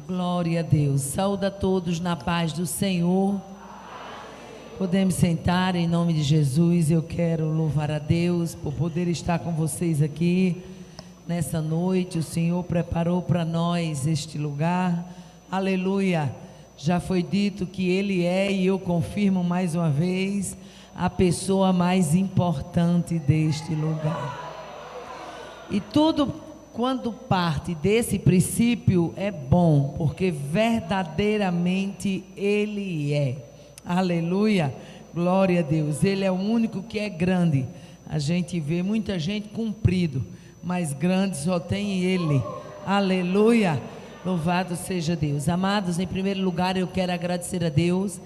Glória a Deus. Saúde a todos na paz do Senhor. Podemos sentar em nome de Jesus. Eu quero louvar a Deus por poder estar com vocês aqui nessa noite. O Senhor preparou para nós este lugar. Aleluia. Já foi dito que Ele é, e eu confirmo mais uma vez, a pessoa mais importante deste lugar. E tudo quando parte desse princípio é bom, porque verdadeiramente Ele é. Aleluia, glória a Deus. Ele é o único que é grande. A gente vê muita gente comprido, mas grande só tem Ele. Aleluia, louvado seja Deus. Amados, em primeiro lugar eu quero agradecer a Deus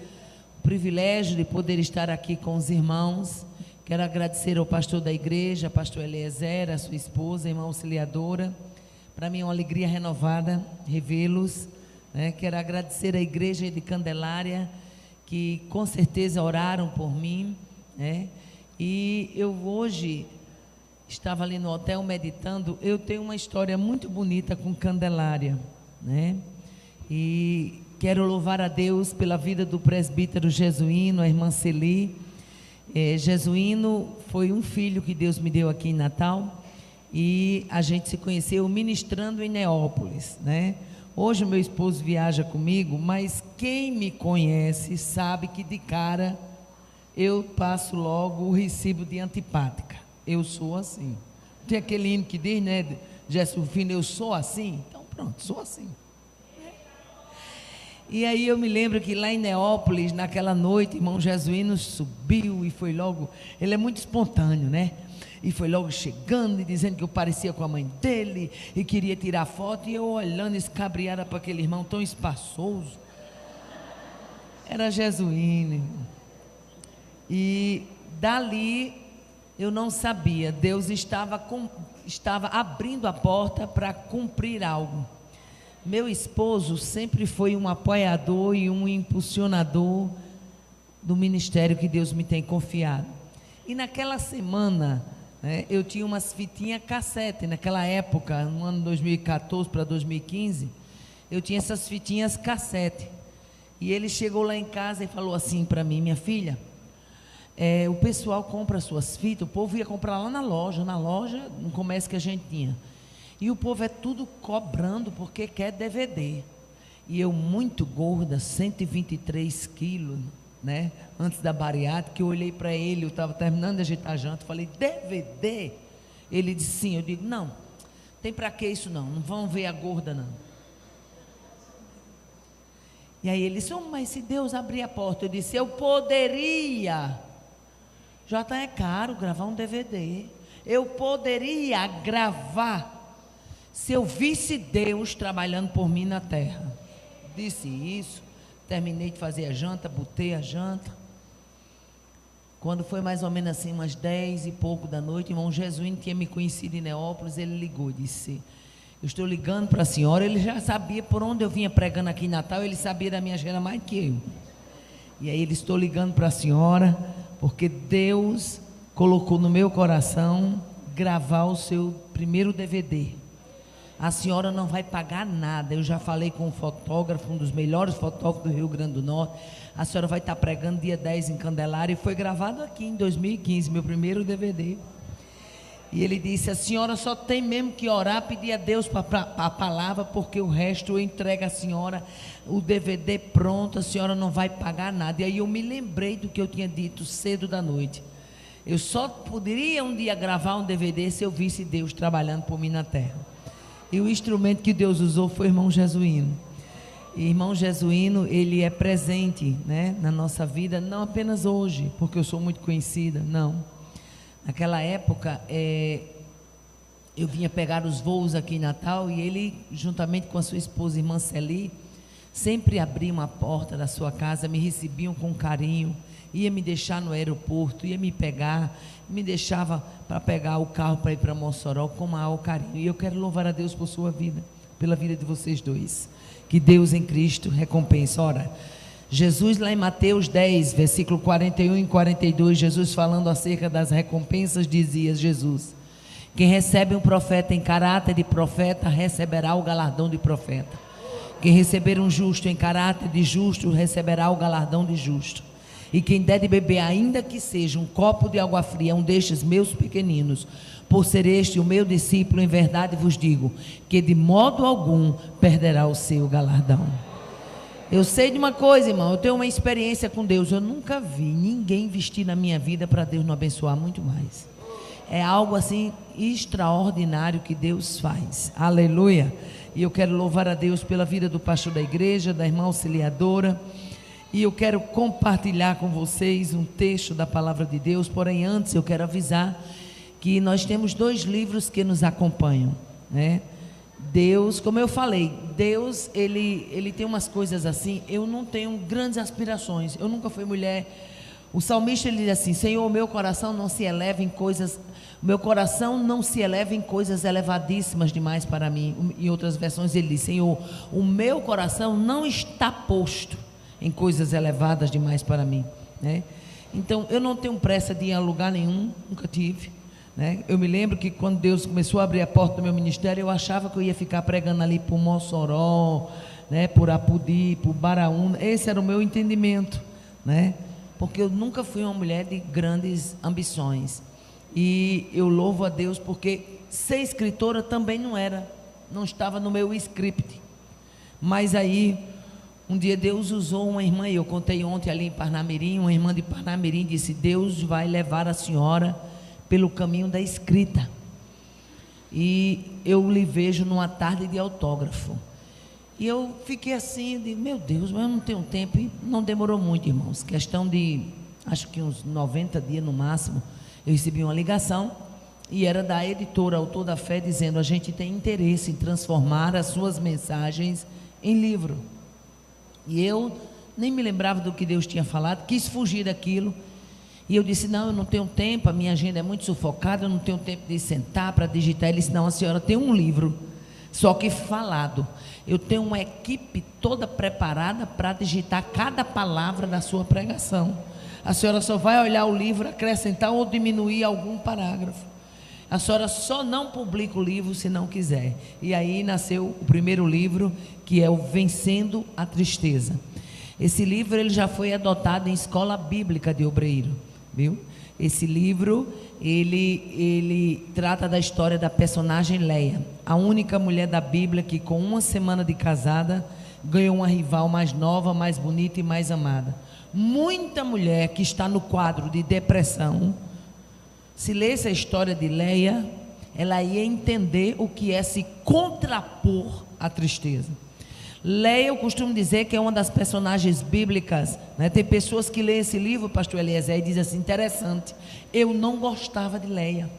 o privilégio de poder estar aqui com os irmãos. Quero agradecer ao pastor da igreja, pastor Eliezer, a sua esposa, irmã auxiliadora. Para mim é uma alegria renovada revê-los, né? Quero agradecer à igreja de Candelária, que com certeza oraram por mim, né? E eu hoje estava ali no hotel meditando. Eu tenho uma história muito bonita com Candelária, né? E quero louvar a Deus pela vida do presbítero Jesuíno, a irmã Celi. Jesuíno foi um filho que Deus me deu aqui em Natal, e a gente se conheceu ministrando em Neópolis, né? Hoje meu esposo viaja comigo, mas quem me conhece sabe que de cara eu passo logo o recibo de antipática. Eu sou assim. Tem aquele hino que diz, né, Jesuíno, eu sou assim. Então pronto, sou assim. E aí eu me lembro que lá em Neópolis, naquela noite, irmão Jesuíno subiu e foi logo, ele é muito espontâneo, né? E foi logo chegando e dizendo que eu parecia com a mãe dele e queria tirar foto, e eu olhando escabriada para aquele irmão tão espaçoso. Era Jesuíno, irmão. E dali eu não sabia, Deus estava abrindo a porta para cumprir algo. Meu esposo sempre foi um apoiador e um impulsionador do ministério que Deus me tem confiado. E naquela semana, né, eu tinha umas fitinhas cassete. Naquela época, no ano 2014 para 2015, eu tinha essas fitinhas cassete. E ele chegou lá em casa e falou assim para mim: minha filha, o pessoal compra suas fitas. O povo ia comprar lá na loja, no comércio que a gente tinha. E o povo é tudo cobrando porque quer DVD. E eu, muito gorda, 123 quilos, né? Antes da bariátrica, eu olhei para ele, eu estava terminando de ajeitar a janta, falei: DVD? Ele disse sim. Eu digo: não, tem para que isso não vão ver a gorda não. E aí ele disse: oh, mas se Deus abrir a porta. Eu disse: eu poderia, já está caro gravar um DVD, eu poderia gravar se eu visse Deus trabalhando por mim na terra. Disse isso, terminei de fazer a janta, botei a janta. Quando foi mais ou menos assim, umas 10 e pouco da noite, o irmão Jesuíno tinha me conhecido em Neópolis. Ele ligou, disse: eu estou ligando para a senhora. Ele já sabia por onde eu vinha pregando aqui em Natal, ele sabia da minha agenda mais que eu. E aí ele: estou ligando para a senhora, porque Deus colocou no meu coração gravar o seu primeiro DVD. A senhora não vai pagar nada. Eu já falei com um fotógrafo, um dos melhores fotógrafos do Rio Grande do Norte. A senhora vai estar pregando dia 10 em Candelária. E foi gravado aqui em 2015, meu primeiro DVD. E ele disse: a senhora só tem mesmo que orar, pedir a Deus para a palavra, porque o resto eu entrego à senhora, o DVD pronto, a senhora não vai pagar nada. E aí eu me lembrei do que eu tinha dito cedo da noite. Eu só poderia um dia gravar um DVD se eu visse Deus trabalhando por mim na terra. E o instrumento que Deus usou foi o irmão Jesuíno. E irmão Jesuíno, ele é presente, né, na nossa vida, não apenas hoje, porque eu sou muito conhecida, não. Naquela época, eu vinha pegar os voos aqui em Natal, e ele, juntamente com a sua esposa, irmã Celi, sempre abriam uma porta da sua casa, me recebiam com carinho, ia me deixar no aeroporto, ia me pegar, me deixava para pegar o carro para ir para Mossoró com maior carinho. E eu quero louvar a Deus por sua vida, pela vida de vocês dois. Que Deus em Cristo recompense. Ora, Jesus lá em Mateus 10, versículo 41 e 42, Jesus falando acerca das recompensas, dizia Jesus: quem recebe um profeta em caráter de profeta, receberá o galardão de profeta. Quem receber um justo em caráter de justo, receberá o galardão de justo. E quem der de beber, ainda que seja um copo de água fria, um destes meus pequeninos, por ser este o meu discípulo, em verdade vos digo, que de modo algum perderá o seu galardão. Eu sei de uma coisa, irmão, eu tenho uma experiência com Deus, eu nunca vi ninguém investir na minha vida para Deus não abençoar muito mais. É algo assim extraordinário que Deus faz, aleluia. E eu quero louvar a Deus pela vida do pastor da igreja, da irmã auxiliadora, e eu quero compartilhar com vocês um texto da palavra de Deus. Porém, antes eu quero avisar que nós temos 2 livros que nos acompanham, né? Deus, como eu falei, Deus, ele tem umas coisas assim. Eu não tenho grandes aspirações, eu nunca fui mulher. O salmista, ele diz assim: Senhor, meu coração não se eleva em coisas, meu coração não se eleva em coisas elevadíssimas demais para mim. Em outras versões ele diz: Senhor, o meu coração não está posto em coisas elevadas demais para mim, né? Então eu não tenho pressa de ir a lugar nenhum, nunca tive, né? Eu me lembro que quando Deus começou a abrir a porta do meu ministério, eu achava que eu ia ficar pregando ali por Mossoró, né, por Apodi, por Baraúna. Esse era o meu entendimento, né? Porque eu nunca fui uma mulher de grandes ambições. E eu louvo a Deus porque ser escritora também não estava no meu script. Mas aí, um dia Deus usou uma irmã, e eu contei ontem ali em Parnamirim, uma irmã de Parnamirim disse: Deus vai levar a senhora pelo caminho da escrita. E eu lhe vejo numa tarde de autógrafo. E eu fiquei assim, de meu Deus, mas eu não tenho tempo. E não demorou muito, irmãos, questão de, acho que uns 90 dias no máximo, eu recebi uma ligação, e era da editora Autor da Fé, dizendo: a gente tem interesse em transformar as suas mensagens em livro. E eu nem me lembrava do que Deus tinha falado, quis fugir daquilo, e eu disse: não, eu não tenho tempo, a minha agenda é muito sufocada, eu não tenho tempo de sentar para digitar. Ele disse: não, a senhora tem um livro, só que falado. Eu tenho uma equipe toda preparada para digitar cada palavra da sua pregação. A senhora só vai olhar o livro, acrescentar ou diminuir algum parágrafo. A senhora só não publica o livro se não quiser. E aí nasceu o primeiro livro, que é o Vencendo a Tristeza. Esse livro ele já foi adotado em escola bíblica de Obreiro, viu? Esse livro, ele trata da história da personagem Leia, a única mulher da Bíblia que com uma semana de casada ganhou uma rival mais nova, mais bonita e mais amada. Muita mulher que está no quadro de depressão, se lesse a história de Leia, ela ia entender o que é se contrapor à tristeza. Leia, eu costumo dizer que é uma das personagens bíblicas, né? Tem pessoas que leem esse livro, pastor Eliezer, e dizem assim: interessante, eu não gostava de Leia,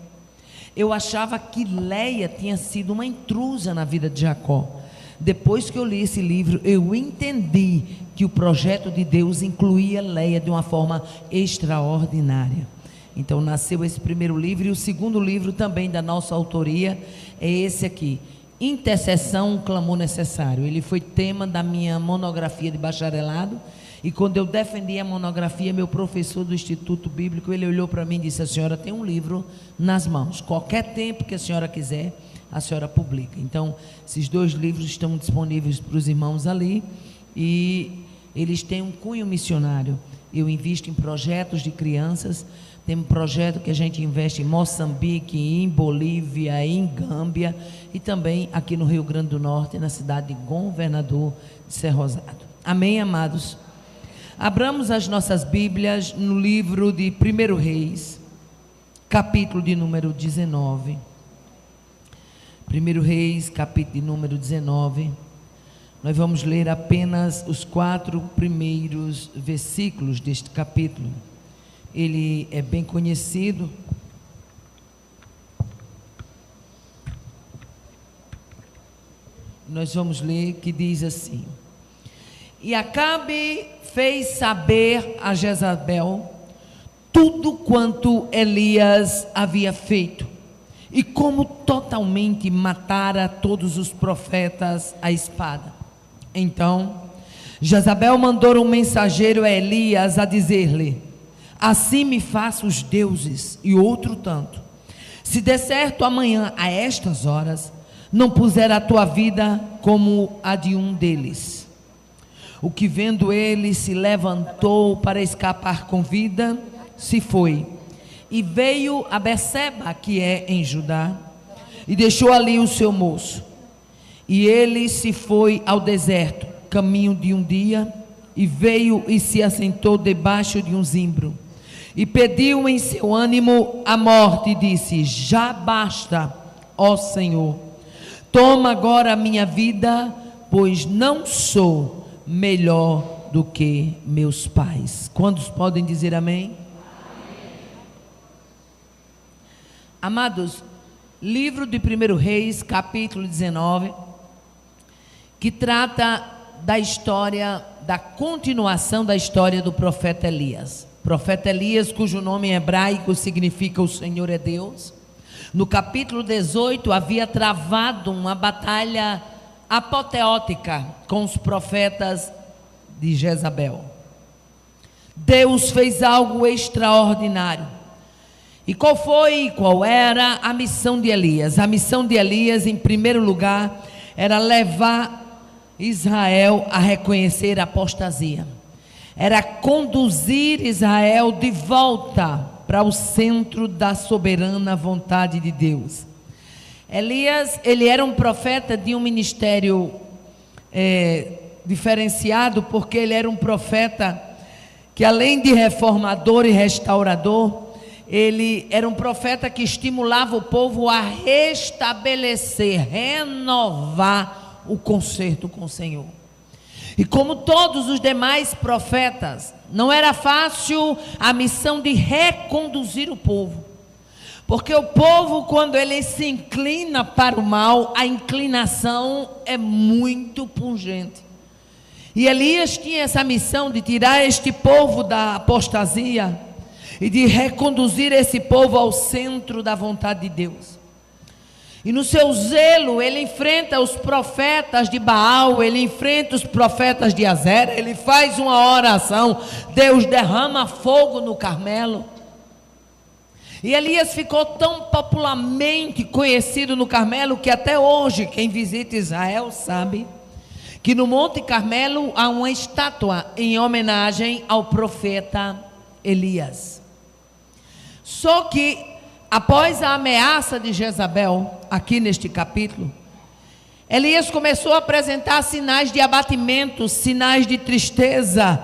eu achava que Leia tinha sido uma intrusa na vida de Jacó. Depois que eu li esse livro, eu entendi que o projeto de Deus incluía Leia de uma forma extraordinária. Então nasceu esse primeiro livro, e o segundo livro também da nossa autoria é esse aqui, Intercessão, um clamor necessário. Ele foi tema da minha monografia de bacharelado, e quando eu defendi a monografia, meu professor do Instituto Bíblico, ele olhou para mim e disse: a senhora tem um livro nas mãos, qualquer tempo que a senhora quiser, a senhora publica. Então esses 2 livros estão disponíveis para os irmãos ali, e eles têm um cunho missionário. Eu invisto em projetos de crianças. Tem um projeto que a gente investe em Moçambique, em Bolívia, em Gâmbia, e também aqui no Rio Grande do Norte, na cidade de Governador de Cerrosado. Amém, amados? Abramos as nossas Bíblias no livro de 1 Reis, capítulo de número 19. 1 Reis, capítulo de número 19. Nós vamos ler apenas os 4 primeiros versículos deste capítulo. Ele é bem conhecido. Nós vamos ler, que diz assim: e Acabe fez saber a Jezabel tudo quanto Elias havia feito, e como totalmente matara todos os profetas à espada. Então Jezabel mandou um mensageiro a Elias a dizer-lhe: assim me faça os deuses e outro tanto, se der certo amanhã a estas horas, não puser a tua vida como a de um deles. O que, vendo ele, se levantou para escapar com vida, se foi, e veio a Berseba, que é em Judá, e deixou ali o seu moço. E ele se foi ao deserto, caminho de um dia, e veio e se assentou debaixo de um zimbro, e pediu em seu ânimo a morte, e disse: já basta, ó Senhor, toma agora a minha vida, pois não sou melhor do que meus pais. Quantos podem dizer amém? Amados, livro de 1 Reis, capítulo 19, que trata da história, da continuação da história do profeta Elias. Profeta Elias, cujo nome em hebraico significa o Senhor é Deus. No capítulo 18 havia travado uma batalha apoteótica com os profetas de Jezabel. Deus fez algo extraordinário. E qual era a missão de Elias? A missão de Elias, em primeiro lugar, era levar Israel a reconhecer a apostasia. Era conduzir Israel de volta para o centro da soberana vontade de Deus. Elias, ele era um profeta de um ministério diferenciado, porque ele era um profeta que, além de reformador e restaurador, ele era um profeta que estimulava o povo a restabelecer, renovar o concerto com o Senhor. E como todos os demais profetas, não era fácil a missão de reconduzir o povo, porque o povo, quando ele se inclina para o mal, a inclinação é muito pungente. E Elias tinha essa missão de tirar este povo da apostasia e de reconduzir esse povo ao centro da vontade de Deus. E no seu zelo, ele enfrenta os profetas de Baal, ele enfrenta os profetas de Azera, ele faz uma oração, Deus derrama fogo no Carmelo. E Elias ficou tão popularmente conhecido no Carmelo, que até hoje, quem visita Israel sabe, que no Monte Carmelo há uma estátua em homenagem ao profeta Elias. Só que, após a ameaça de Jezabel, aqui neste capítulo, Elias começou a apresentar sinais de abatimento, sinais de tristeza,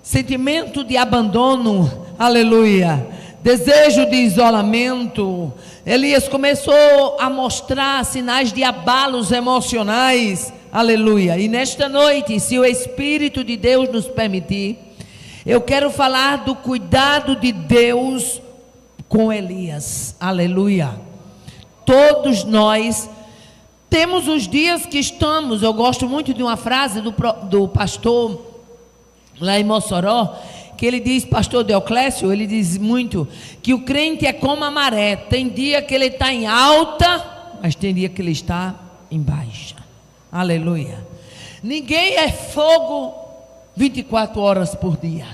sentimento de abandono, aleluia, desejo de isolamento. Elias começou a mostrar sinais de abalos emocionais, aleluia. E nesta noite, se o Espírito de Deus nos permitir, eu quero falar do cuidado de Deus com Elias, aleluia. Todos nós temos os dias que estamos, eu gosto muito de uma frase do pastor lá em Mossoró, que ele diz, pastor Deoclésio, ele diz muito, que o crente é como a maré, tem dia que ele está em alta, mas tem dia que ele está em baixa, aleluia. Ninguém é fogo 24 horas por dia,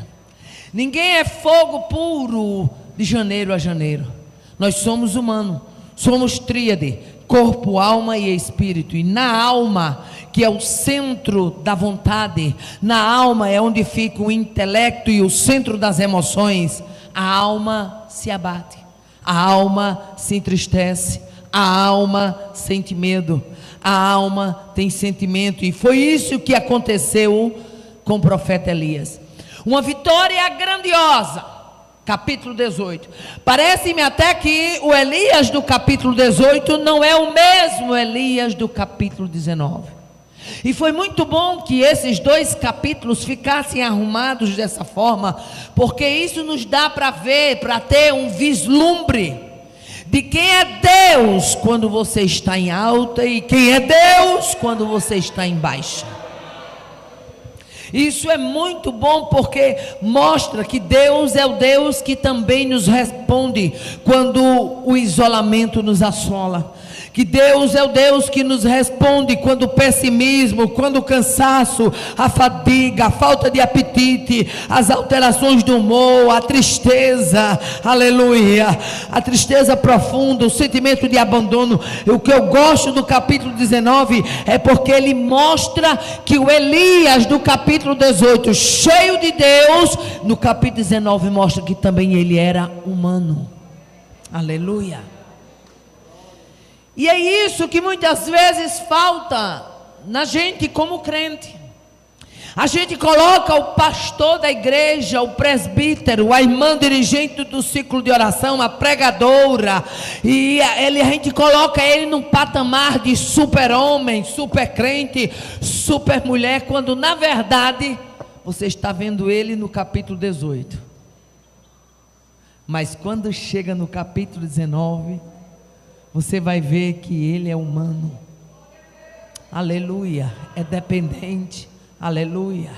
ninguém é fogo puro de janeiro a janeiro. Nós somos humanos, somos tríade, corpo, alma e espírito. E na alma, que é o centro da vontade, na alma é onde fica o intelecto e o centro das emoções, a alma se abate, a alma se entristece, a alma sente medo, a alma tem sentimento. E foi isso que aconteceu com o profeta Elias. Uma vitória grandiosa. Capítulo 18, parece-me até que o Elias do capítulo 18 não é o mesmo Elias do capítulo 19, e foi muito bom que esses dois capítulos ficassem arrumados dessa forma, porque isso nos dá para ver, para ter um vislumbre de quem é Deus quando você está em alta e quem é Deus quando você está em baixa. Isso é muito bom, porque mostra que Deus é o Deus que também nos responde quando o isolamento nos assola, que Deus é o Deus que nos responde quando o pessimismo, quando o cansaço, a fadiga, a falta de apetite, as alterações do humor, a tristeza, aleluia, a tristeza profunda, o sentimento de abandono. O que eu gosto do capítulo 19 é porque ele mostra que o Elias do capítulo 18, cheio de Deus, no capítulo 19 mostra que também ele era humano. Aleluia. E é isso que muitas vezes falta na gente como crente. A gente coloca o pastor da igreja, o presbítero, a irmã dirigente do ciclo de oração, a pregadora, e a gente coloca ele num patamar de super homem, super crente, super mulher, quando na verdade você está vendo ele no capítulo 18. Mas quando chega no capítulo 19, você vai ver que ele é humano. Aleluia, é dependente. Aleluia.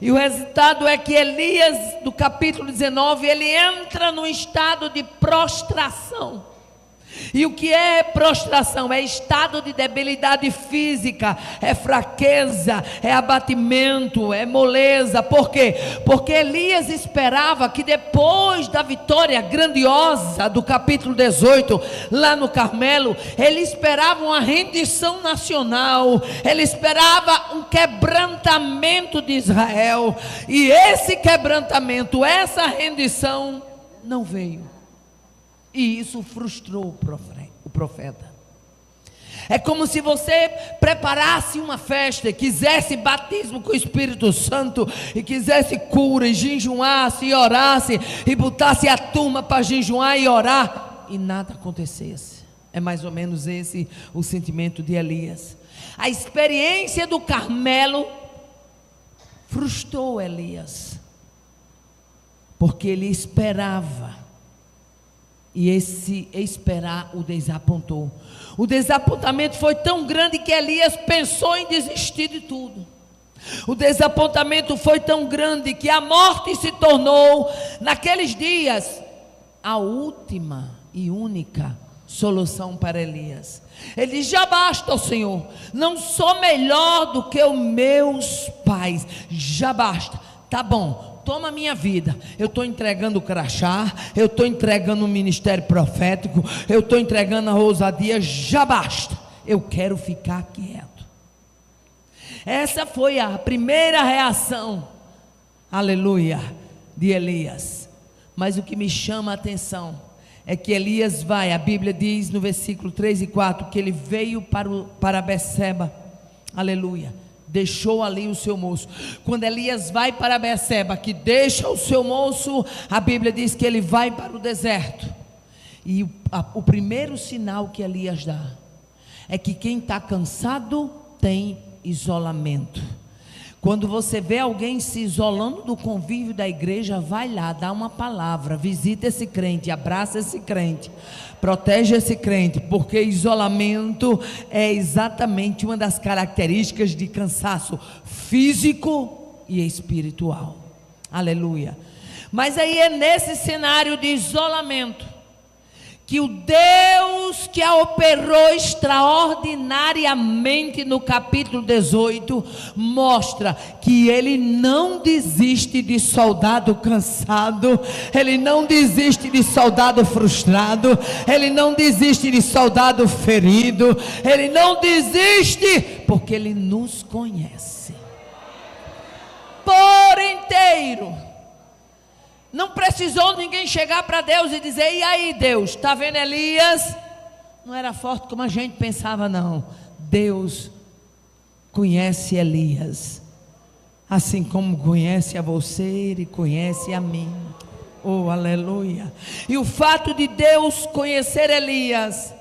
E o resultado é que Elias, do capítulo 19, ele entra num estado de prostração. E o que é prostração? É estado de debilidade física, é fraqueza, é abatimento, é moleza. Por quê? Porque Elias esperava que depois da vitória grandiosa do capítulo 18, lá no Carmelo, ele esperava uma rendição nacional, ele esperava um quebrantamento de Israel, e esse quebrantamento, essa rendição não veio. E isso frustrou o profeta. É como se você preparasse uma festa, quisesse batismo com o Espírito Santo, e quisesse cura, e jejuasse, e orasse, e botasse a turma para jejuar e orar, e nada acontecesse. É mais ou menos esse o sentimento de Elias. A experiência do Carmelo frustrou Elias, porque ele esperava. E esse esperar o desapontou. O desapontamento foi tão grande que Elias pensou em desistir de tudo. O desapontamento foi tão grande que a morte se tornou, naqueles dias, a última e única solução para Elias. Ele diz: já basta, ó Senhor, não sou melhor do que os meus pais, já basta, tá bom, toma a minha vida, eu estou entregando o crachá, eu estou entregando o ministério profético, eu estou entregando a ousadia, já basta, eu quero ficar quieto. Essa foi a primeira reação, aleluia, de Elias. Mas o que me chama a atenção é que Elias vai, a Bíblia diz no versículo 3 e 4, que ele veio para Beceba, aleluia, deixou ali o seu moço. Quando Elias vai para Beceba, que deixa o seu moço, a Bíblia diz que ele vai para o deserto. E o primeiro sinal que Elias dá é que quem está cansado tem isolamento. Quando você vê alguém se isolando do convívio da igreja, vai lá, dá uma palavra, visita esse crente, abraça esse crente, protege esse crente, porque isolamento é exatamente uma das características de cansaço físico e espiritual. Aleluia. Mas aí é nesse cenário de isolamento que o Deus que a operou extraordinariamente no capítulo 18, mostra que Ele não desiste de soldado cansado, Ele não desiste de soldado frustrado, Ele não desiste de soldado ferido, Ele não desiste, porque Ele nos conhece por inteiro. Não precisou ninguém chegar para Deus e dizer: e aí Deus, está vendo Elias? Não era forte como a gente pensava, não. Deus conhece Elias, assim como conhece a você, Ele conhece a mim. Oh, aleluia. E o fato de Deus conhecer Elias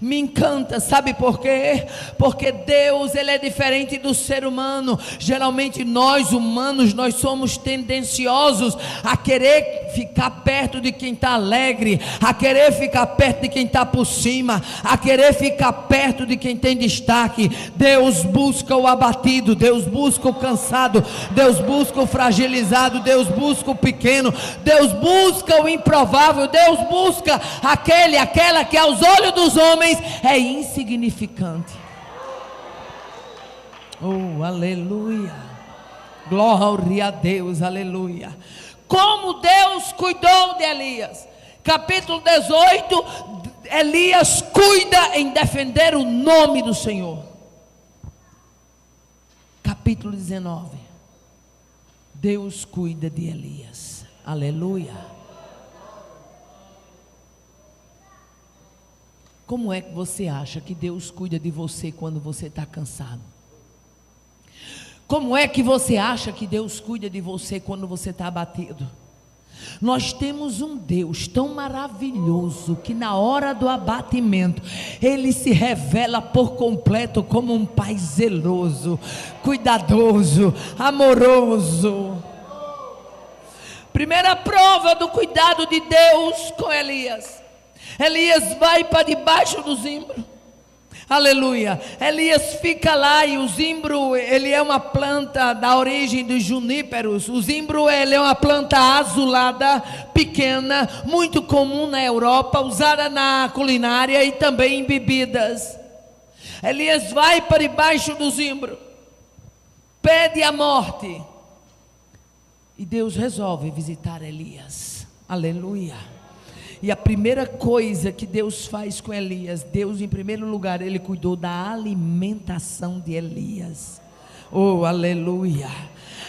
me encanta, sabe por quê? Porque Deus, Ele é diferente do ser humano. Geralmente nós humanos, nós somos tendenciosos a querer ficar perto de quem está alegre, a querer ficar perto de quem está por cima, a querer ficar perto de quem tem destaque. Deus busca o abatido, Deus busca o cansado, Deus busca o fragilizado, Deus busca o pequeno, Deus busca o improvável, Deus busca aquela que aos olhos dos homens homens é insignificante. Oh, aleluia. Glória a Deus, aleluia. Como Deus cuidou de Elias. Capítulo 18, Elias cuida em defender o nome do Senhor. Capítulo 19, Deus cuida de Elias. Aleluia. Como é que você acha que Deus cuida de você quando você está cansado? Como é que você acha que Deus cuida de você quando você está abatido? Nós temos um Deus tão maravilhoso que na hora do abatimento Ele se revela por completo como um Pai zeloso, cuidadoso, amoroso. Primeira prova do cuidado de Deus com Elias. Elias vai para debaixo do zimbro. Aleluia. Elias fica lá e o zimbro, ele é uma planta da origem dos juníperos. O zimbro, ele é uma planta azulada, pequena, muito comum na Europa, usada na culinária e também em bebidas. Elias vai para debaixo do zimbro, pede a morte, e Deus resolve visitar Elias. Aleluia. E a primeira coisa que Deus faz com Elias, Deus em primeiro lugar, Ele cuidou da alimentação de Elias. Oh, aleluia.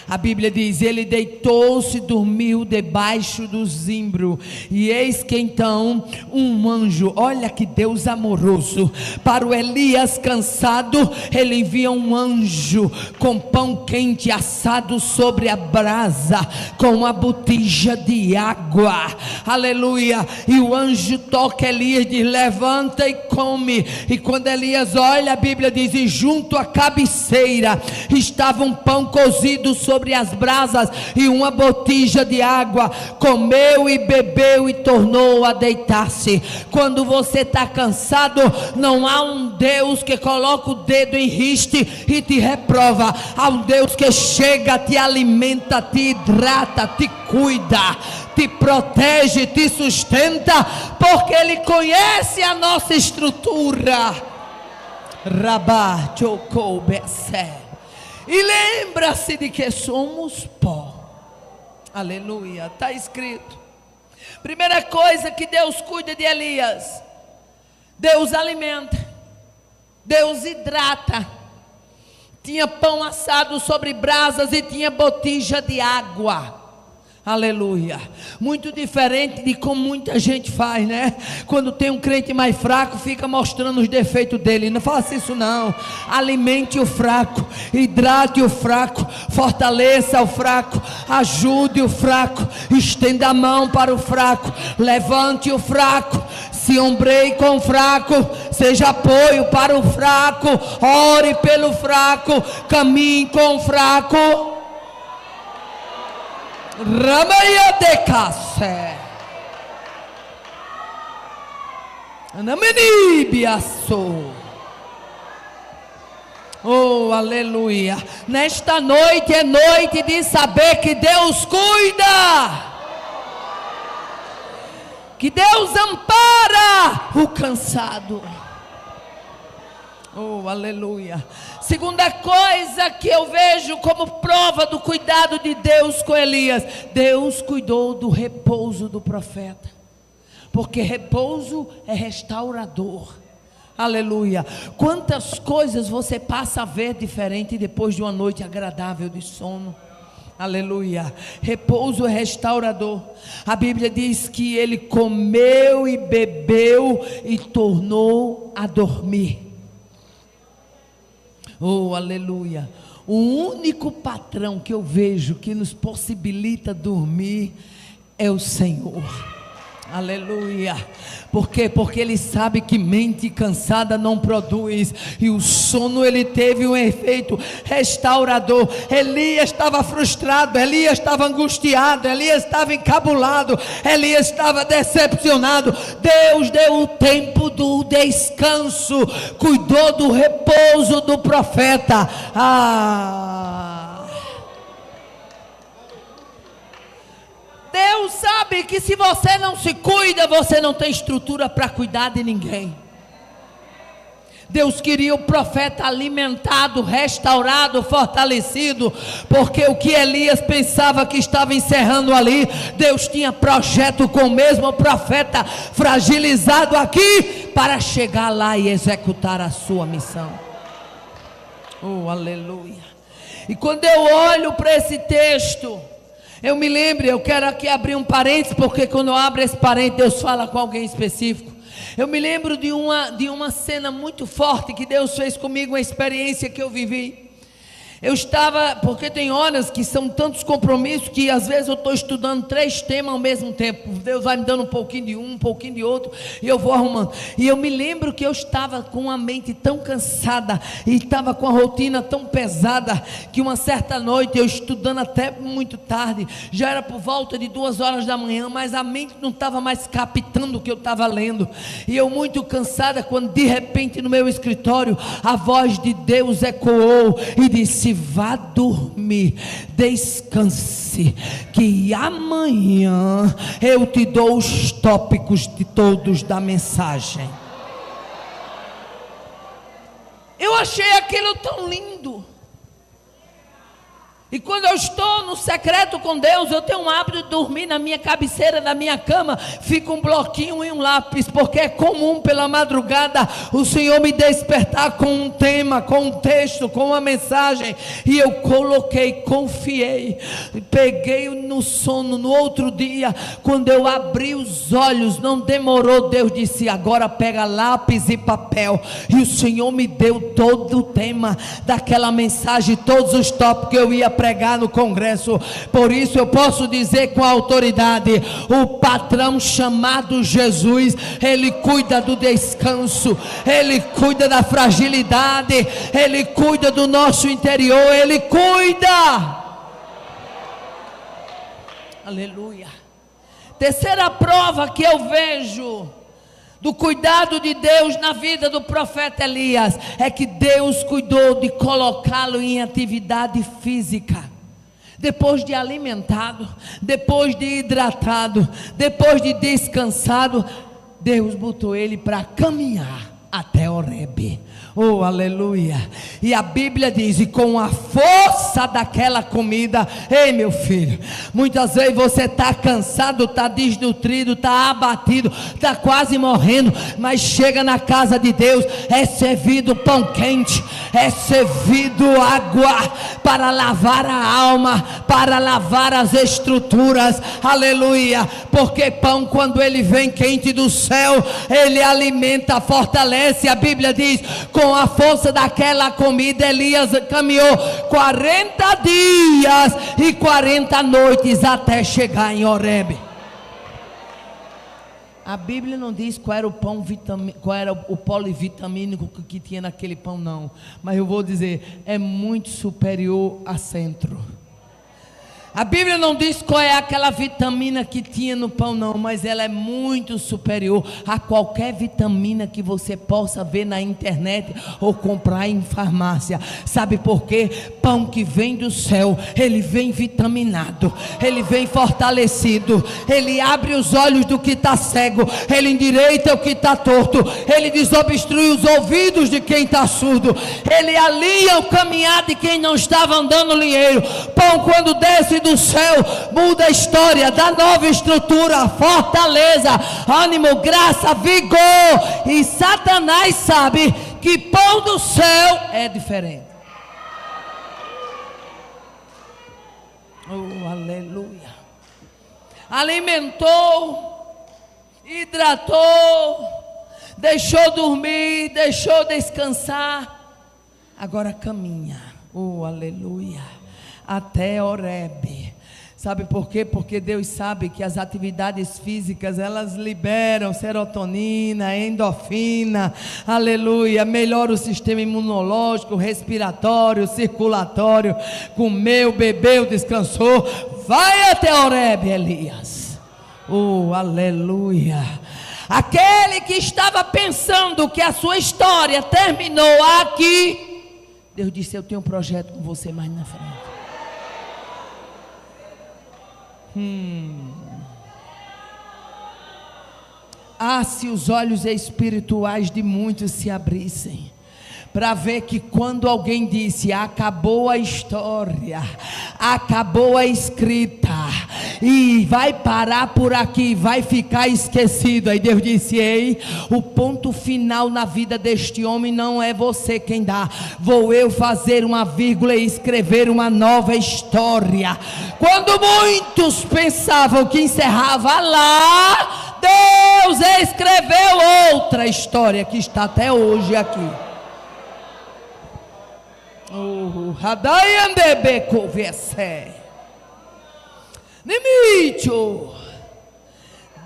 A Bíblia diz, ele deitou-se, dormiu debaixo do zimbro, e eis que então um anjo, olha que Deus amoroso, para o Elias cansado, ele envia um anjo com pão quente assado sobre a brasa, com uma botija de água. Aleluia. E o anjo toca Elias e diz, levanta e come. E quando Elias olha, a Bíblia diz, e junto à cabeceira estava um pão cozido sobre as brasas e uma botija de água. Comeu e bebeu e tornou a deitar-se. Quando você está cansado, não há um Deus que coloca o dedo em riste e te reprova. Há um Deus que chega, te alimenta, te hidrata, te cuida, te protege, te sustenta, porque Ele conhece a nossa estrutura. Rabá, Chocou, Bessé. E lembra-se de que somos pó. Aleluia. Está escrito. Primeira coisa que Deus cuida de Elias: Deus alimenta, Deus hidrata. Tinha pão assado sobre brasas e tinha botija de água. Aleluia. Muito diferente de como muita gente faz, né? Quando tem um crente mais fraco, fica mostrando os defeitos dele. Não faça isso não. Alimente o fraco, hidrate o fraco, fortaleça o fraco, ajude o fraco, estenda a mão para o fraco, levante o fraco, se ombreie com o fraco, seja apoio para o fraco, ore pelo fraco, caminhe com o fraco. Ramaya de Cassé Anamenibiaço. Oh, aleluia. Nesta noite é noite de saber que Deus cuida, que Deus ampara o cansado. Oh, aleluia. Segunda coisa que eu vejo como prova do cuidado de Deus com Elias: Deus cuidou do repouso do profeta, porque repouso é restaurador. Aleluia. Quantas coisas você passa a ver diferente depois de uma noite agradável de sono. Aleluia. Repouso é restaurador. A Bíblia diz que ele comeu e bebeu e tornou a dormir. Oh, aleluia. O único patrão que eu vejo que nos possibilita dormir é o Senhor. Aleluia. Por quê? Porque Ele sabe que mente cansada não produz, e o sono ele teve um efeito restaurador. Elias estava frustrado, Elias estava angustiado, Elias estava encabulado, Elias estava decepcionado. Deus deu o tempo do descanso, cuidou do repouso do profeta. Deus sabe que se você não se cuida, você não tem estrutura para cuidar de ninguém. Deus queria o profeta alimentado, restaurado, fortalecido, porque o que Elias pensava que estava encerrando ali, Deus tinha projeto com o mesmo profeta fragilizado aqui, para chegar lá e executar a sua missão. Oh, aleluia. E quando eu olho para esse texto, eu me lembro, eu quero aqui abrir um parênteses, porque quando eu abro esse parênteses, Deus fala com alguém específico. Eu me lembro de uma cena muito forte que Deus fez comigo, uma experiência que eu vivi. Eu estava, porque tem horas que são tantos compromissos, que às vezes eu estou estudando 3 temas ao mesmo tempo. Deus vai me dando um pouquinho de um pouquinho de outro, e eu vou arrumando. E eu me lembro que eu estava com a mente tão cansada, e estava com a rotina tão pesada, que uma certa noite, eu estudando até muito tarde, já era por volta de 2 horas da manhã, mas a mente não estava mais captando o que eu estava lendo. E eu muito cansada, quando de repente no meu escritório, a voz de Deus ecoou e disse: vá dormir, descanse, que amanhã eu te dou os tópicos de todos da mensagem. Eu achei aquilo tão lindo. E quando eu estou no secreto com Deus, eu tenho um hábito de dormir na minha cabeceira, na minha cama, fica um bloquinho e um lápis, porque é comum pela madrugada o Senhor me despertar com um tema, com um texto, com uma mensagem, e eu coloquei, confiei, peguei no sono. No outro dia, quando eu abri os olhos, não demorou, Deus disse: agora pega lápis e papel, e o Senhor me deu todo o tema daquela mensagem, todos os tópicos que eu ia pregar no congresso. Por isso eu posso dizer com autoridade: o patrão chamado Jesus, ele cuida do descanso, ele cuida da fragilidade, ele cuida do nosso interior, ele cuida. Aleluia. Terceira prova que eu vejo do cuidado de Deus na vida do profeta Elias, é que Deus cuidou de colocá-lo em atividade física. Depois de alimentado, depois de hidratado, depois de descansado, Deus botou ele para caminhar até Horebe. Oh, aleluia. E a Bíblia diz: e com a força daquela comida, ei meu filho, muitas vezes você está cansado, está desnutrido, está abatido, está quase morrendo, mas chega na casa de Deus, é servido pão quente, é servido água para lavar a alma, para lavar as estruturas. Aleluia. Porque pão, quando ele vem quente do céu, ele alimenta, fortalece. A Bíblia diz: com a força daquela comida, Elias caminhou 40 dias e 40 noites até chegar em Horebe. A Bíblia não diz qual era o pão qual era o polivitamínico que tinha naquele pão, não. Mas eu vou dizer, é muito superior a Centro. A Bíblia não diz qual é aquela vitamina que tinha no pão, não, mas ela é muito superior a qualquer vitamina que você possa ver na internet ou comprar em farmácia. Sabe por quê? Pão que vem do céu, ele vem vitaminado, ele vem fortalecido, ele abre os olhos do que está cego, ele endireita o que está torto, ele desobstrui os ouvidos de quem está surdo, ele alinha o caminhar de quem não estava andando linheiro. Pão, quando desce do céu, muda a história, dá nova estrutura, fortaleza, ânimo, graça, vigor. E Satanás sabe que pão do céu é diferente. Oh, aleluia. Alimentou, hidratou, deixou dormir, deixou descansar, agora caminha. Oh, aleluia. Até Horebe. Sabe por quê? Porque Deus sabe que as atividades físicas, elas liberam serotonina, endorfina, aleluia, melhora o sistema imunológico, respiratório, circulatório. Comeu, bebeu, descansou, vai até Horebe, Elias. Oh, aleluia. Aquele que estava pensando que a sua história terminou aqui, Deus disse: eu tenho um projeto com você mais na frente. Se os olhos espirituais de muitos se abrissem, para ver que quando alguém disse acabou a história, acabou a escrita e vai parar por aqui, vai ficar esquecido, aí Deus disse: ei, o ponto final na vida deste homem não é você quem dá, vou eu fazer uma vírgula e escrever uma nova história. Quando muitos pensavam que encerrava lá, Deus escreveu outra história que está até hoje aqui.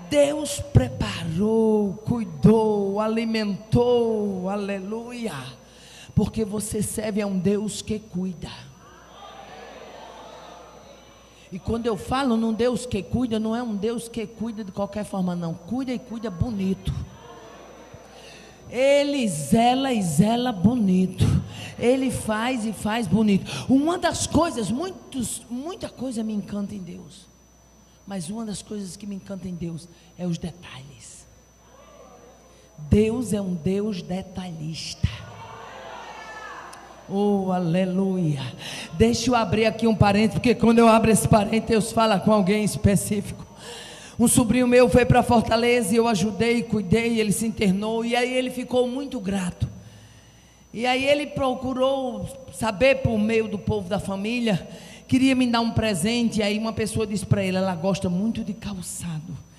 Deus preparou, cuidou, alimentou, aleluia, porque você serve a um Deus que cuida. E quando eu falo num Deus que cuida, não é um Deus que cuida de qualquer forma, não. Cuida e cuida bonito. Ele zela e zela bonito. Ele faz e faz bonito. Uma das coisas, muita coisa me encanta em Deus. Mas uma das coisas que me encanta em Deus é os detalhes. Deus é um Deus detalhista. Oh, aleluia. Deixa eu abrir aqui um parênteses, porque quando eu abro esse parênteses, Deus fala com alguém específico. Um sobrinho meu foi para Fortaleza e eu ajudei, cuidei, ele se internou e aí ele ficou muito grato. E aí ele procurou saber por meio do povo da família, queria me dar um presente. E aí uma pessoa disse para ele, ela gosta muito de calçado.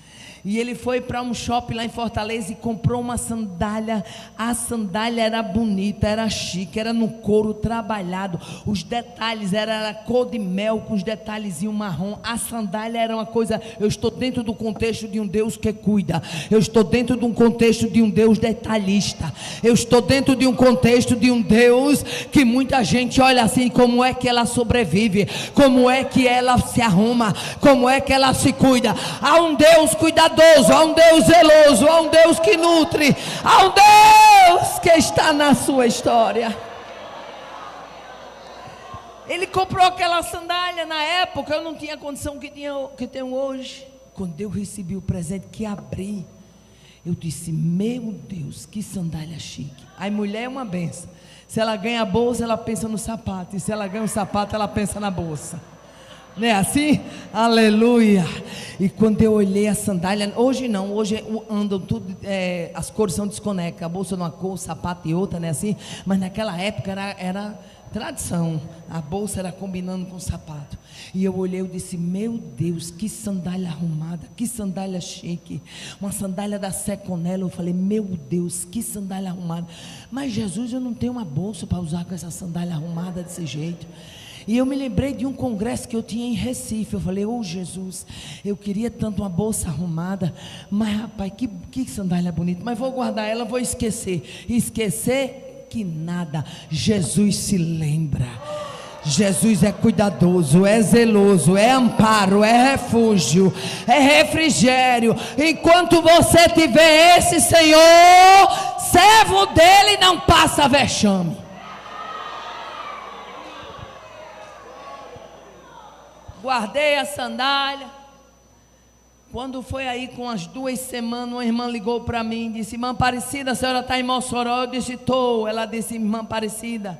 E ele foi para um shopping lá em Fortaleza e comprou uma sandália. A sandália era bonita, era chique, era no couro trabalhado. Os detalhes, era cor de mel com os detalhezinhos marrom. A sandália era uma coisa. Eu estou dentro do contexto de um Deus que cuida. Eu estou dentro de um contexto de um Deus detalhista. Eu estou dentro de um contexto de um Deus que muita gente olha assim, como é que ela sobrevive, como é que ela se arruma, como é que ela se cuida. Há um Deus cuidadoso, há um Deus zeloso, há um Deus que nutre, há um Deus que está na sua história. Ele comprou aquela sandália na época, eu não tinha a condição que tenho hoje. Quando eu recebi o presente, que abri, eu disse, meu Deus, que sandália chique. A mulher é uma benção. Se ela ganha a bolsa, ela pensa no sapato, e se ela ganha o sapato, ela pensa na bolsa. Não é assim? Aleluia. E quando eu olhei a sandália, hoje não, hoje andam tudo, as cores são desconectadas, a bolsa de uma cor, o sapato de outra, não é assim? Mas naquela época era tradição, a bolsa era combinando com o sapato. E eu olhei e disse, meu Deus, que sandália arrumada, que sandália chique, uma sandália da Seconello. Eu falei, meu Deus, que sandália arrumada. Mas Jesus, eu não tenho uma bolsa para usar com essa sandália arrumada desse jeito. E eu me lembrei de um congresso que eu tinha em Recife. Eu falei, oh Jesus, eu queria tanto uma bolsa arrumada, mas rapaz, que sandália bonita, mas vou guardar ela, vou esquecer. Esquecer que nada, Jesus se lembra. Jesus é cuidadoso, é zeloso, é amparo, é refúgio, é refrigério. Enquanto você tiver esse Senhor, servo dele não passa vexame. Guardei a sandália. Quando foi aí com as 2 semanas, uma irmã ligou para mim e disse, irmã Aparecida, a senhora está em Mossoró? Eu disse, estou. Ela disse, irmã Aparecida,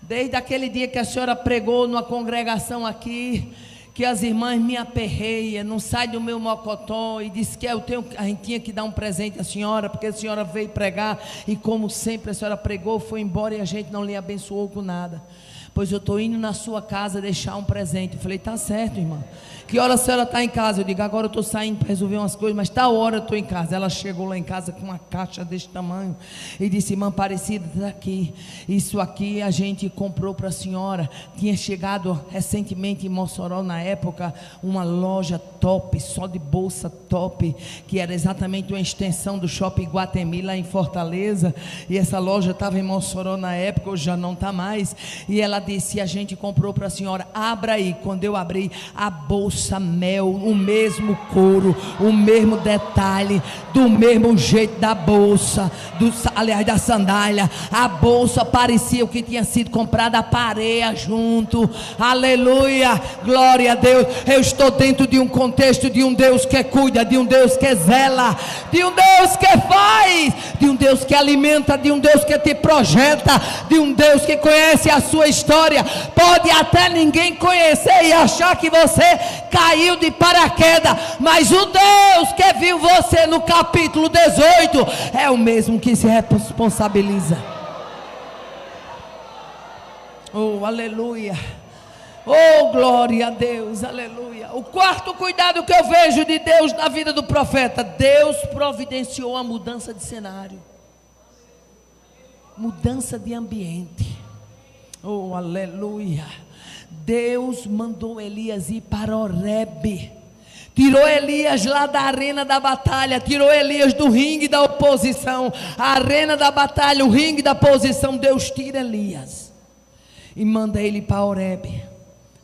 desde aquele dia que a senhora pregou numa congregação aqui, que as irmãs me aperreiam, não sai do meu mocotó, e disse que a gente tinha que dar um presente à senhora, porque a senhora veio pregar, e como sempre a senhora pregou, foi embora e a gente não lhe abençoou com nada. Pois eu estou indo na sua casa deixar um presente. Eu falei, está certo, irmã. Que hora a senhora está em casa? Eu digo, agora eu estou saindo para resolver umas coisas, mas tal hora eu estou em casa. Ela chegou lá em casa com uma caixa desse tamanho e disse, irmã Aparecida, está aqui. Isso aqui a gente comprou para a senhora. Tinha chegado recentemente em Mossoró, na época, uma loja top, só de bolsa top, que era exatamente uma extensão do Shopping Iguatemi lá em Fortaleza. E essa loja estava em Mossoró na época, hoje já não está mais. E ela ela disse: a gente comprou para a senhora, abra aí. Quando eu abri, a bolsa mel, o mesmo couro, o mesmo detalhe, do mesmo jeito da bolsa, aliás, da sandália. A bolsa parecia o que tinha sido comprada, a pareia junto. Aleluia, glória a Deus. Eu estou dentro de um contexto de um Deus que cuida, de um Deus que zela, de um Deus que faz, de um Deus que alimenta, de um Deus que te projeta, de um Deus que conhece a sua história. Pode até ninguém conhecer e achar que você caiu de paraquedas, mas o Deus que viu você no capítulo 18 é o mesmo que se responsabiliza. Oh, aleluia. Oh, glória a Deus, aleluia. O quarto cuidado que eu vejo de Deus na vida do profeta: Deus providenciou a mudança de cenário, mudança de ambiente. Oh, aleluia. Deus mandou Elias ir para Horebe, tirou Elias lá da arena da batalha, tirou Elias do ringue da oposição, a arena da batalha, o ringue da oposição. Deus tira Elias e manda ele para Horebe,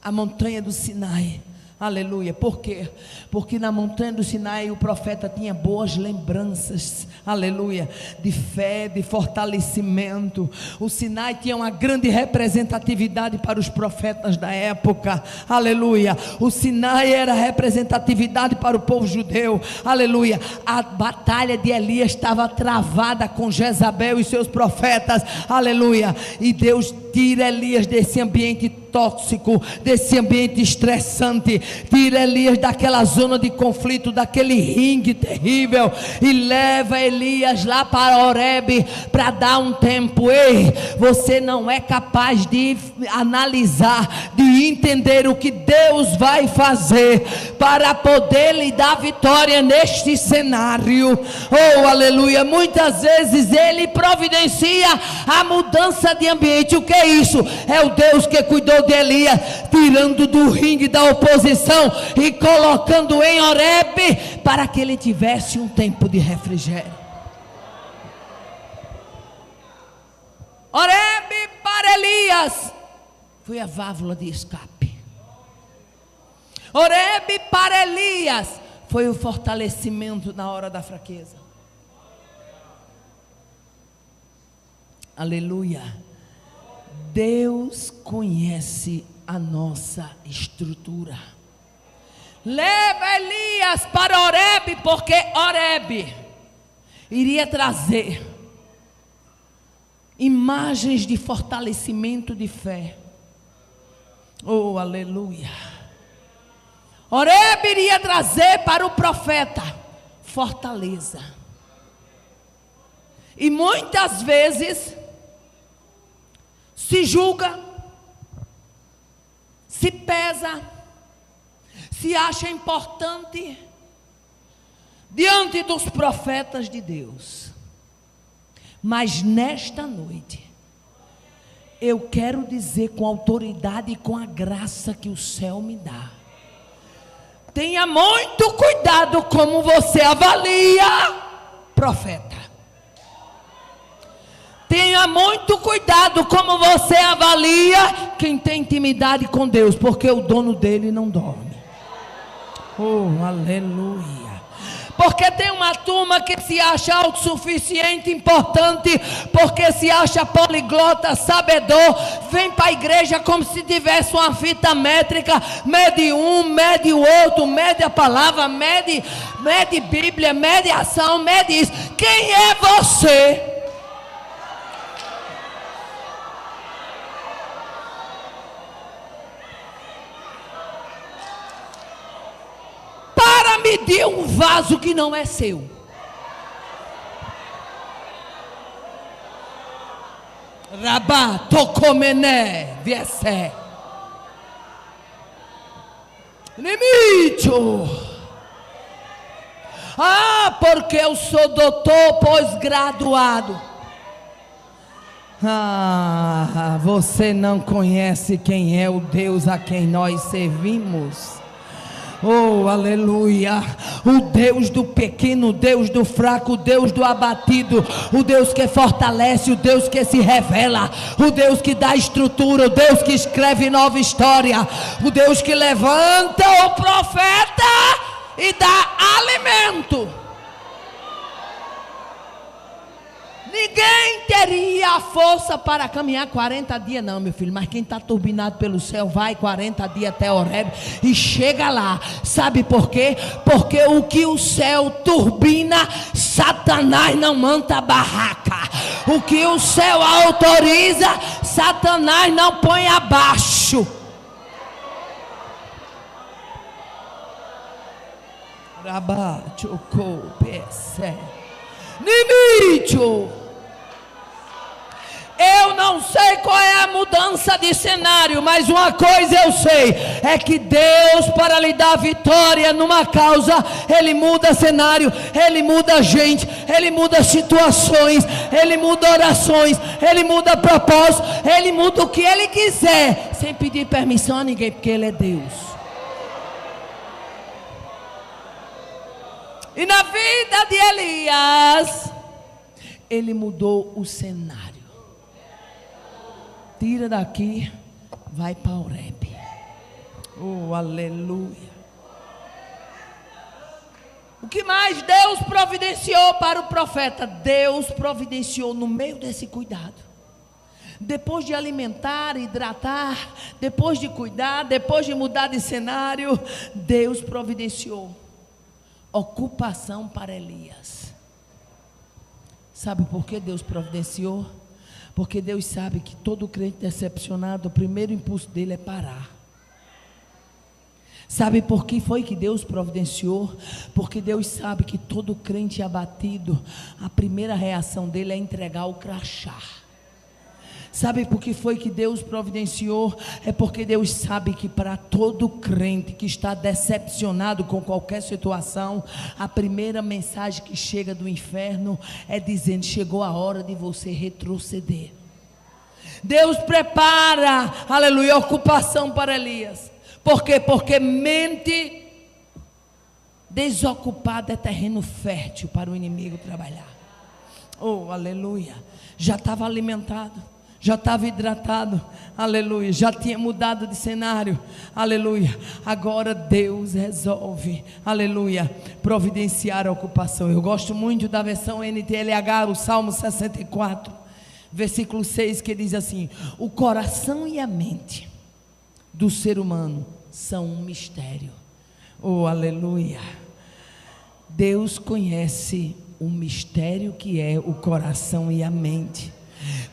a montanha do Sinai. Aleluia. Por quê? Porque na montanha do Sinai o profeta tinha boas lembranças, aleluia, de fé, de fortalecimento. O Sinai tinha uma grande representatividade para os profetas da época, aleluia. O Sinai era representatividade para o povo judeu, aleluia. A batalha de Elias estava travada com Jezabel e seus profetas, aleluia. E Deus tira Elias desse ambiente tóxico, desse ambiente estressante, tira Elias daquela zona de conflito, daquele ringue terrível, e leva Elias lá para Horebe para dar um tempo. Ei, você não é capaz de analisar, de entender o que Deus vai fazer para poder lhe dar vitória neste cenário. Oh, aleluia. Muitas vezes Ele providencia a mudança de ambiente. O que é isso? É o Deus que cuidou de Elias, tirando do ringue da oposição e colocando em Horebe para que ele tivesse um tempo de refrigério. Horebe para Elias foi a válvula de escape. Horebe para Elias foi o fortalecimento na hora da fraqueza. Aleluia. Deus conhece a nossa estrutura. Leva Elias para Horebe, porque Horebe iria trazer imagens de fortalecimento de fé. Oh, aleluia. Horebe iria trazer para o profeta fortaleza. E muitas vezes se julga, se pesa, se acha importante diante dos profetas de Deus. Mas nesta noite eu quero dizer com autoridade e com a graça que o céu me dá: tenha muito cuidado como você avalia profeta. Tenha muito cuidado como você avalia quem tem intimidade com Deus, porque o dono dele não dorme. Oh, aleluia. Porque tem uma turma que se acha autossuficiente, importante, porque se acha poliglota, sabedor, vem para a igreja como se tivesse uma fita métrica, mede um, mede o outro, mede a palavra, mede Bíblia, mede ação, mede isso. Quem é você? Para medir um vaso que não é seu. Rabá, tocomené, viessé. Limite. Ah, porque eu sou doutor pós-graduado. Ah, você não conhece quem é o Deus a quem nós servimos. Oh, aleluia. O Deus do pequeno, o Deus do fraco, o Deus do abatido, o Deus que fortalece, o Deus que se revela, o Deus que dá estrutura, o Deus que escreve nova história, o Deus que levanta o profeta e dá alimento. Ninguém teria a força para caminhar 40 dias, não, meu filho. Mas quem está turbinado pelo céu vai 40 dias até Horebe e chega lá. Sabe por quê? Porque o que o céu turbina, Satanás não manda barraca. O que o céu autoriza, Satanás não põe abaixo. Rabacho, copece, Nimicho. Eu não sei qual é a mudança de cenário, mas uma coisa eu sei, é que Deus, para lhe dar vitória numa causa, Ele muda cenário, Ele muda gente, Ele muda situações, Ele muda orações, Ele muda propósito, Ele muda o que Ele quiser, sem pedir permissão a ninguém, porque Ele é Deus. E na vida de Elias, ele mudou o cenário. Tira daqui, vai para Horebe. Oh, aleluia. O que mais Deus providenciou para o profeta? Deus providenciou no meio desse cuidado. Depois de alimentar, hidratar, depois de cuidar, depois de mudar de cenário, Deus providenciou ocupação para Elias. Sabe por que Deus providenciou? Porque Deus sabe que todo crente decepcionado, o primeiro impulso dele é parar. Sabe por que foi que Deus providenciou? Porque Deus sabe que todo crente abatido, a primeira reação dele é entregar o crachá. Sabe por que foi que Deus providenciou? É porque Deus sabe que para todo crente que está decepcionado com qualquer situação, a primeira mensagem que chega do inferno é dizendo: chegou a hora de você retroceder. Deus prepara, aleluia, ocupação para Elias. Por quê? Porque mente desocupada é terreno fértil para o inimigo trabalhar. Oh, aleluia. Já estava alimentado, já estava hidratado, aleluia, já tinha mudado de cenário, aleluia. Agora Deus resolve, aleluia, providenciar a ocupação. Eu gosto muito da versão NTLH, o Salmo 64, versículo 6, que diz assim: o coração e a mente do ser humano são um mistério. Oh, aleluia. Deus conhece o mistério que é o coração e a mente.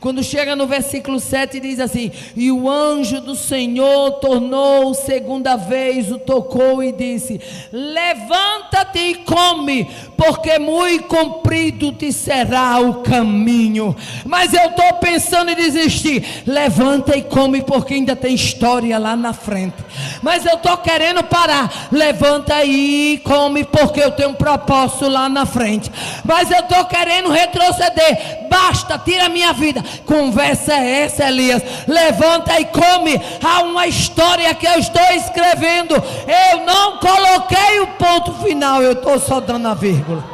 Quando chega no versículo 7, diz assim: e o anjo do Senhor tornou segunda vez, o tocou e disse: levanta-te e come, porque muito comprido te será o caminho. Mas eu estou pensando em desistir. Levanta e come, porque ainda tem história lá na frente. Mas eu estou querendo parar. Levanta e come, porque eu tenho um propósito lá na frente. Mas eu estou querendo retroceder. Basta, tira a minha vida. Conversa é essa, Elias? Levanta e come. Há uma história que eu estou escrevendo. Eu não coloquei o ponto final, eu estou só dando a vírgula.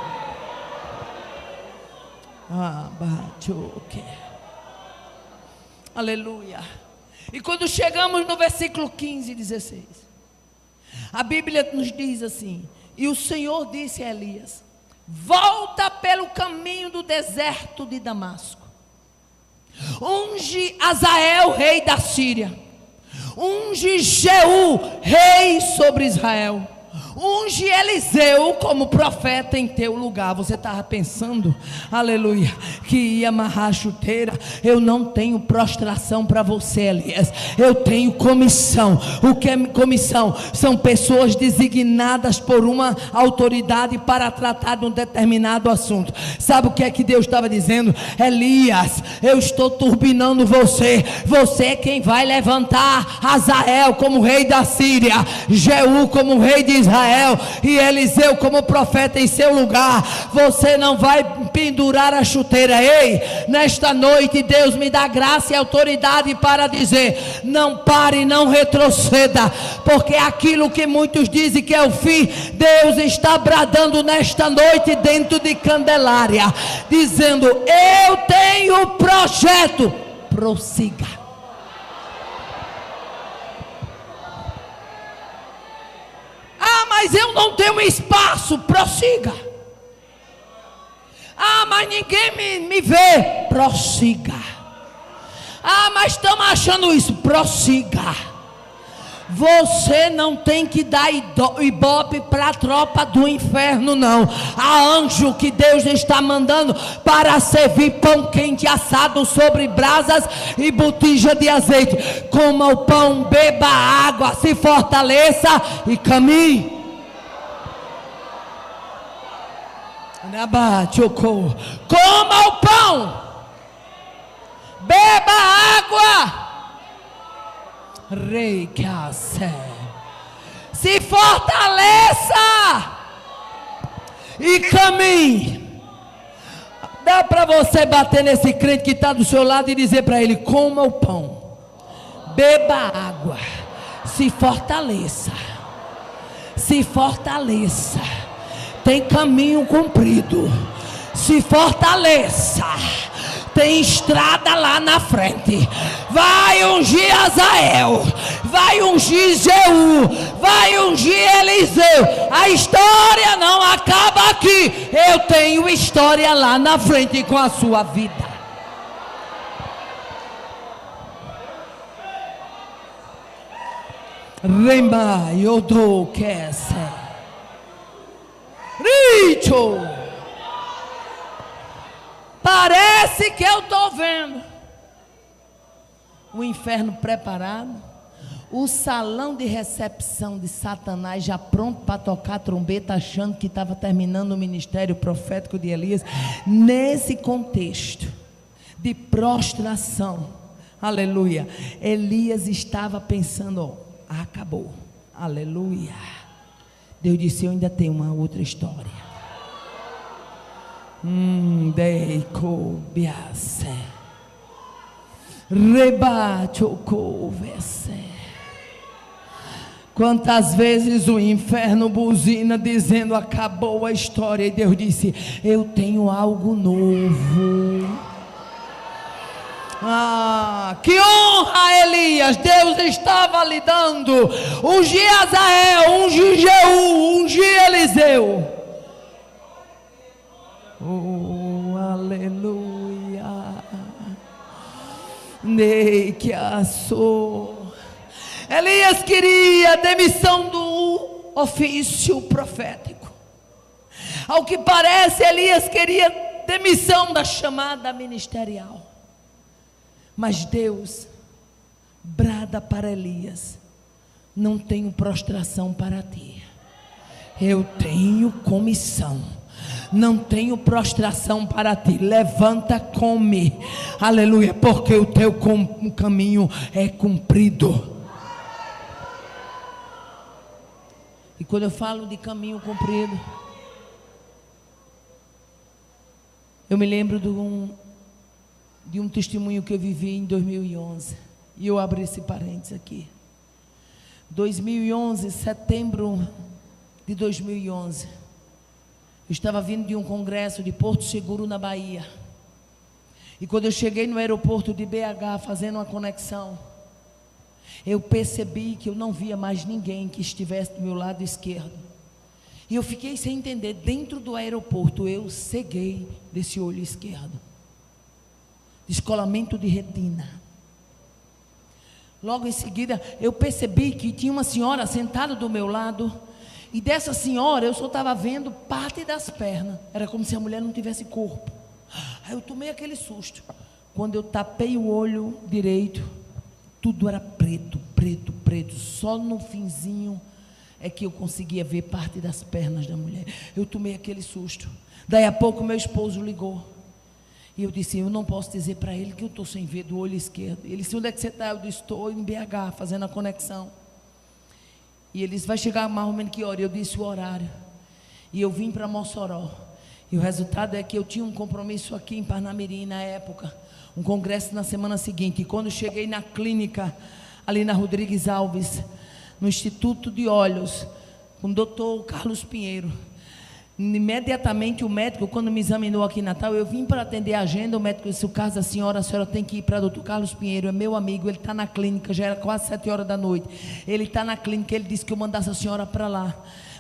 Aleluia. E quando chegamos no versículo 15 e 16, a Bíblia nos diz assim: e o Senhor disse a Elias: volta pelo caminho do deserto de Damasco, unge Azael, rei da Síria, unge Jeú, rei sobre Israel, unge Eliseu como profeta em teu lugar. Você estava pensando, aleluia, que ia amarrar a chuteira? Eu não tenho prostração para você, Elias. Eu tenho comissão. O que é comissão? São pessoas designadas por uma autoridade para tratar de um determinado assunto. Sabe o que é que Deus estava dizendo? Elias, eu estou turbinando você. Você é quem vai levantar Azael como rei da Síria, Jeú como rei de Israel, Azael e Eliseu como profeta em seu lugar, você não vai pendurar a chuteira. Ei, nesta noite Deus me dá graça e autoridade para dizer: não pare, não retroceda, porque aquilo que muitos dizem que é o fim, Deus está bradando nesta noite dentro de Candelária, dizendo: eu tenho projeto, prossiga. Ah, mas eu não tenho espaço, prossiga. Ah, mas ninguém me vê, prossiga. Ah, mas estamos achando isso, prossiga. Você não tem que dar ibope para a tropa do inferno, não. Há anjo que Deus está mandando para servir pão quente assado sobre brasas e botija de azeite. Coma o pão, beba água, se fortaleça e caminhe. Coma o pão, beba água, Rei que se fortaleça e caminhe. Dá para você bater nesse crente que está do seu lado e dizer para ele: coma o pão, beba água, se fortaleça, se fortaleça. Tem caminho comprido, se fortaleça. Tem estrada lá na frente. Vai ungir Azael, vai ungir Jeú, vai ungir Eliseu. A história não acaba aqui. Eu tenho história lá na frente com a sua vida. Rema yodo kese richo. Parece que eu estou vendo o inferno preparado, o salão de recepção de Satanás já pronto para tocar trombeta, achando que estava terminando o ministério profético de Elias. Nesse contexto de prostração, aleluia, Elias estava pensando: acabou, aleluia. Deus disse: eu ainda tenho uma outra história. Quantas vezes o inferno buzina dizendo: acabou a história, e Deus disse: eu tenho algo novo. Ah, que honra, Elias! Deus estava lhe dando. Ungir Azael, ungir Jeú, ungir Eliseu. Oh, aleluia. Nei que assou. Elias queria demissão do ofício profético. Ao que parece, Elias queria demissão da chamada ministerial. Mas Deus brada para Elias: não tenho prostração para ti, eu tenho comissão. Não tenho prostração para ti. Levanta, come, aleluia, porque o teu caminho é cumprido. E quando eu falo de caminho cumprido, eu me lembro de um testemunho que eu vivi em 2011. E eu abri esse parênteses aqui. 2011, setembro de 2011. Eu estava vindo de um congresso de Porto Seguro, na Bahia. E quando eu cheguei no aeroporto de BH, fazendo uma conexão, eu percebi que eu não via mais ninguém que estivesse do meu lado esquerdo. E eu fiquei sem entender. Dentro do aeroporto eu ceguei desse olho esquerdo. Descolamento de retina. Logo em seguida eu percebi que tinha uma senhora sentada do meu lado. E dessa senhora eu só estava vendo parte das pernas. Era como se a mulher não tivesse corpo. Aí eu tomei aquele susto. Quando eu tapei o olho direito, tudo era preto, preto, preto. Só no finzinho é que eu conseguia ver parte das pernas da mulher. Eu tomei aquele susto. Daí a pouco meu esposo ligou. E eu disse: eu não posso dizer para ele que eu estou sem ver do olho esquerdo. Ele disse: onde é que você está? Eu disse: estou em BH fazendo a conexão. E ele disse, vai chegar mais ou menos que hora? Eu disse o horário. E eu vim para Mossoró. E o resultado é que eu tinha um compromisso aqui em Parnamirim na época, um congresso na semana seguinte. E quando cheguei na clínica, ali na Rodrigues Alves, no Instituto de Olhos, com o doutor Carlos Pinheiro, imediatamente o médico, quando me examinou aqui em Natal, eu vim para atender a agenda. O médico disse, o caso da senhora, a senhora tem que ir para o doutor Carlos Pinheiro, é meu amigo, ele está na clínica, já era quase 7 horas da noite, ele está na clínica, ele disse que eu mandasse a senhora para lá,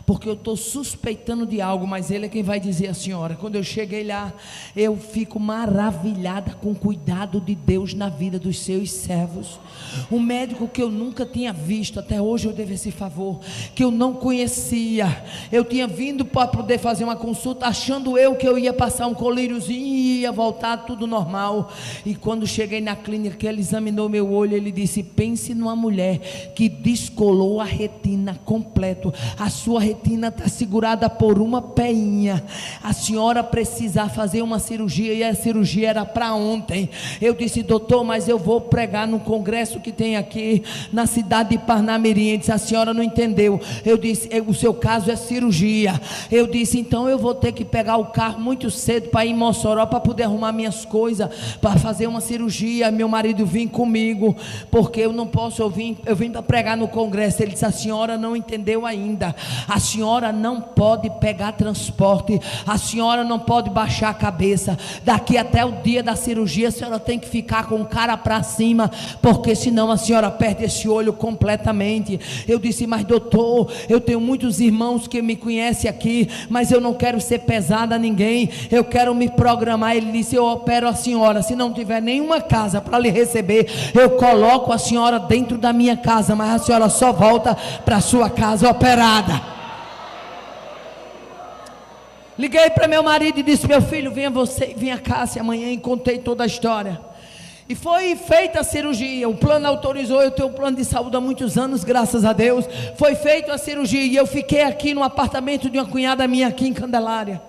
porque eu estou suspeitando de algo, mas ele é quem vai dizer a senhora. Quando eu cheguei lá, eu fico maravilhada com o cuidado de Deus na vida dos seus servos. Um médico que eu nunca tinha visto, até hoje eu devo esse favor, que eu não conhecia. Eu tinha vindo para poder fazer uma consulta, achando eu que eu ia passar um colíriozinho e ia voltar tudo normal. E quando cheguei na clínica, que ele examinou meu olho, ele disse, pense numa mulher que descolou a retina completo, a sua retina está segurada por uma peinha, a senhora precisa fazer uma cirurgia, e a cirurgia era para ontem. Eu disse, doutor, mas eu vou pregar no congresso que tem aqui na cidade de Parnamirim. Ele disse, a senhora não entendeu. Eu disse, o seu caso é cirurgia. Eu disse, então eu vou ter que pegar o carro muito cedo para ir em Mossoró, para poder arrumar minhas coisas, para fazer uma cirurgia. Meu marido vem comigo, porque eu não posso, eu vim para pregar no congresso. Ele disse, a senhora não entendeu ainda, a senhora não pode pegar transporte, a senhora não pode baixar a cabeça, daqui até o dia da cirurgia a senhora tem que ficar com o cara para cima, porque senão a senhora perde esse olho completamente. Eu disse, mas doutor, eu tenho muitos irmãos que me conhecem aqui, mas eu não quero ser pesada a ninguém, eu quero me programar. Ele disse, eu opero a senhora, se não tiver nenhuma casa para lhe receber, eu coloco a senhora dentro da minha casa, mas a senhora só volta para a sua casa operada. Liguei para meu marido e disse, meu filho, venha cá amanhã, e contei toda a história. E foi feita a cirurgia, o plano autorizou, eu tenho um plano de saúde há muitos anos, graças a Deus. Foi feita a cirurgia e eu fiquei aqui no apartamento de uma cunhada minha aqui em Candelária.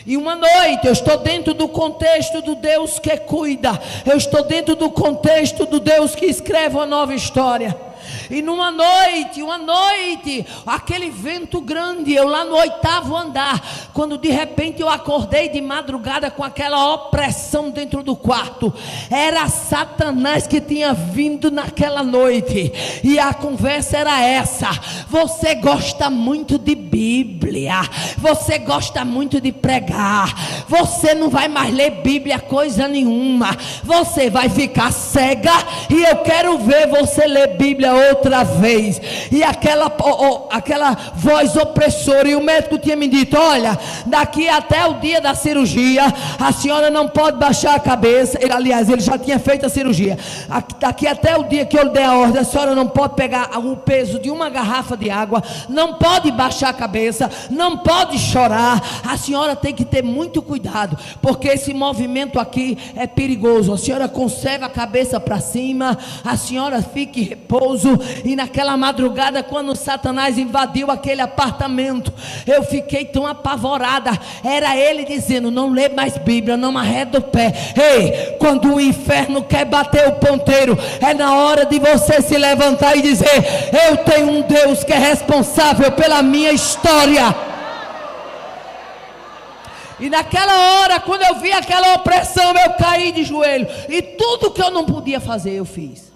E uma noite, eu estou dentro do contexto do Deus que cuida, eu estou dentro do contexto do Deus que escreve uma nova história. E numa noite, aquele vento grande, eu lá no 8º andar, quando de repente eu acordei de madrugada com aquela opressão dentro do quarto, era Satanás que tinha vindo naquela noite, e a conversa era essa: você gosta muito de Bíblia, você gosta muito de pregar, você não vai mais ler Bíblia coisa nenhuma, você vai ficar cega, e eu quero ver você ler Bíblia outra vez. E aquela voz opressora, e o médico tinha me dito, olha, daqui até o dia da cirurgia, a senhora não pode baixar a cabeça. Ele já tinha feito a cirurgia, daqui até o dia que eu lhe der a ordem, a senhora não pode pegar o peso de uma garrafa de água, não pode baixar a cabeça, não pode chorar, a senhora tem que ter muito cuidado, porque esse movimento aqui é perigoso. A senhora conserva a cabeça para cima, a senhora fique em repouso. E naquela madrugada, quando Satanás invadiu aquele apartamento, eu fiquei tão apavorada. Era ele dizendo, não lê mais Bíblia, não arreda o pé. Ei, quando o inferno quer bater o ponteiro, é na hora de você se levantar e dizer, eu tenho um Deus que é responsável pela minha história. E naquela hora, quando eu vi aquela opressão, eu caí de joelho, e tudo que eu não podia fazer, eu fiz.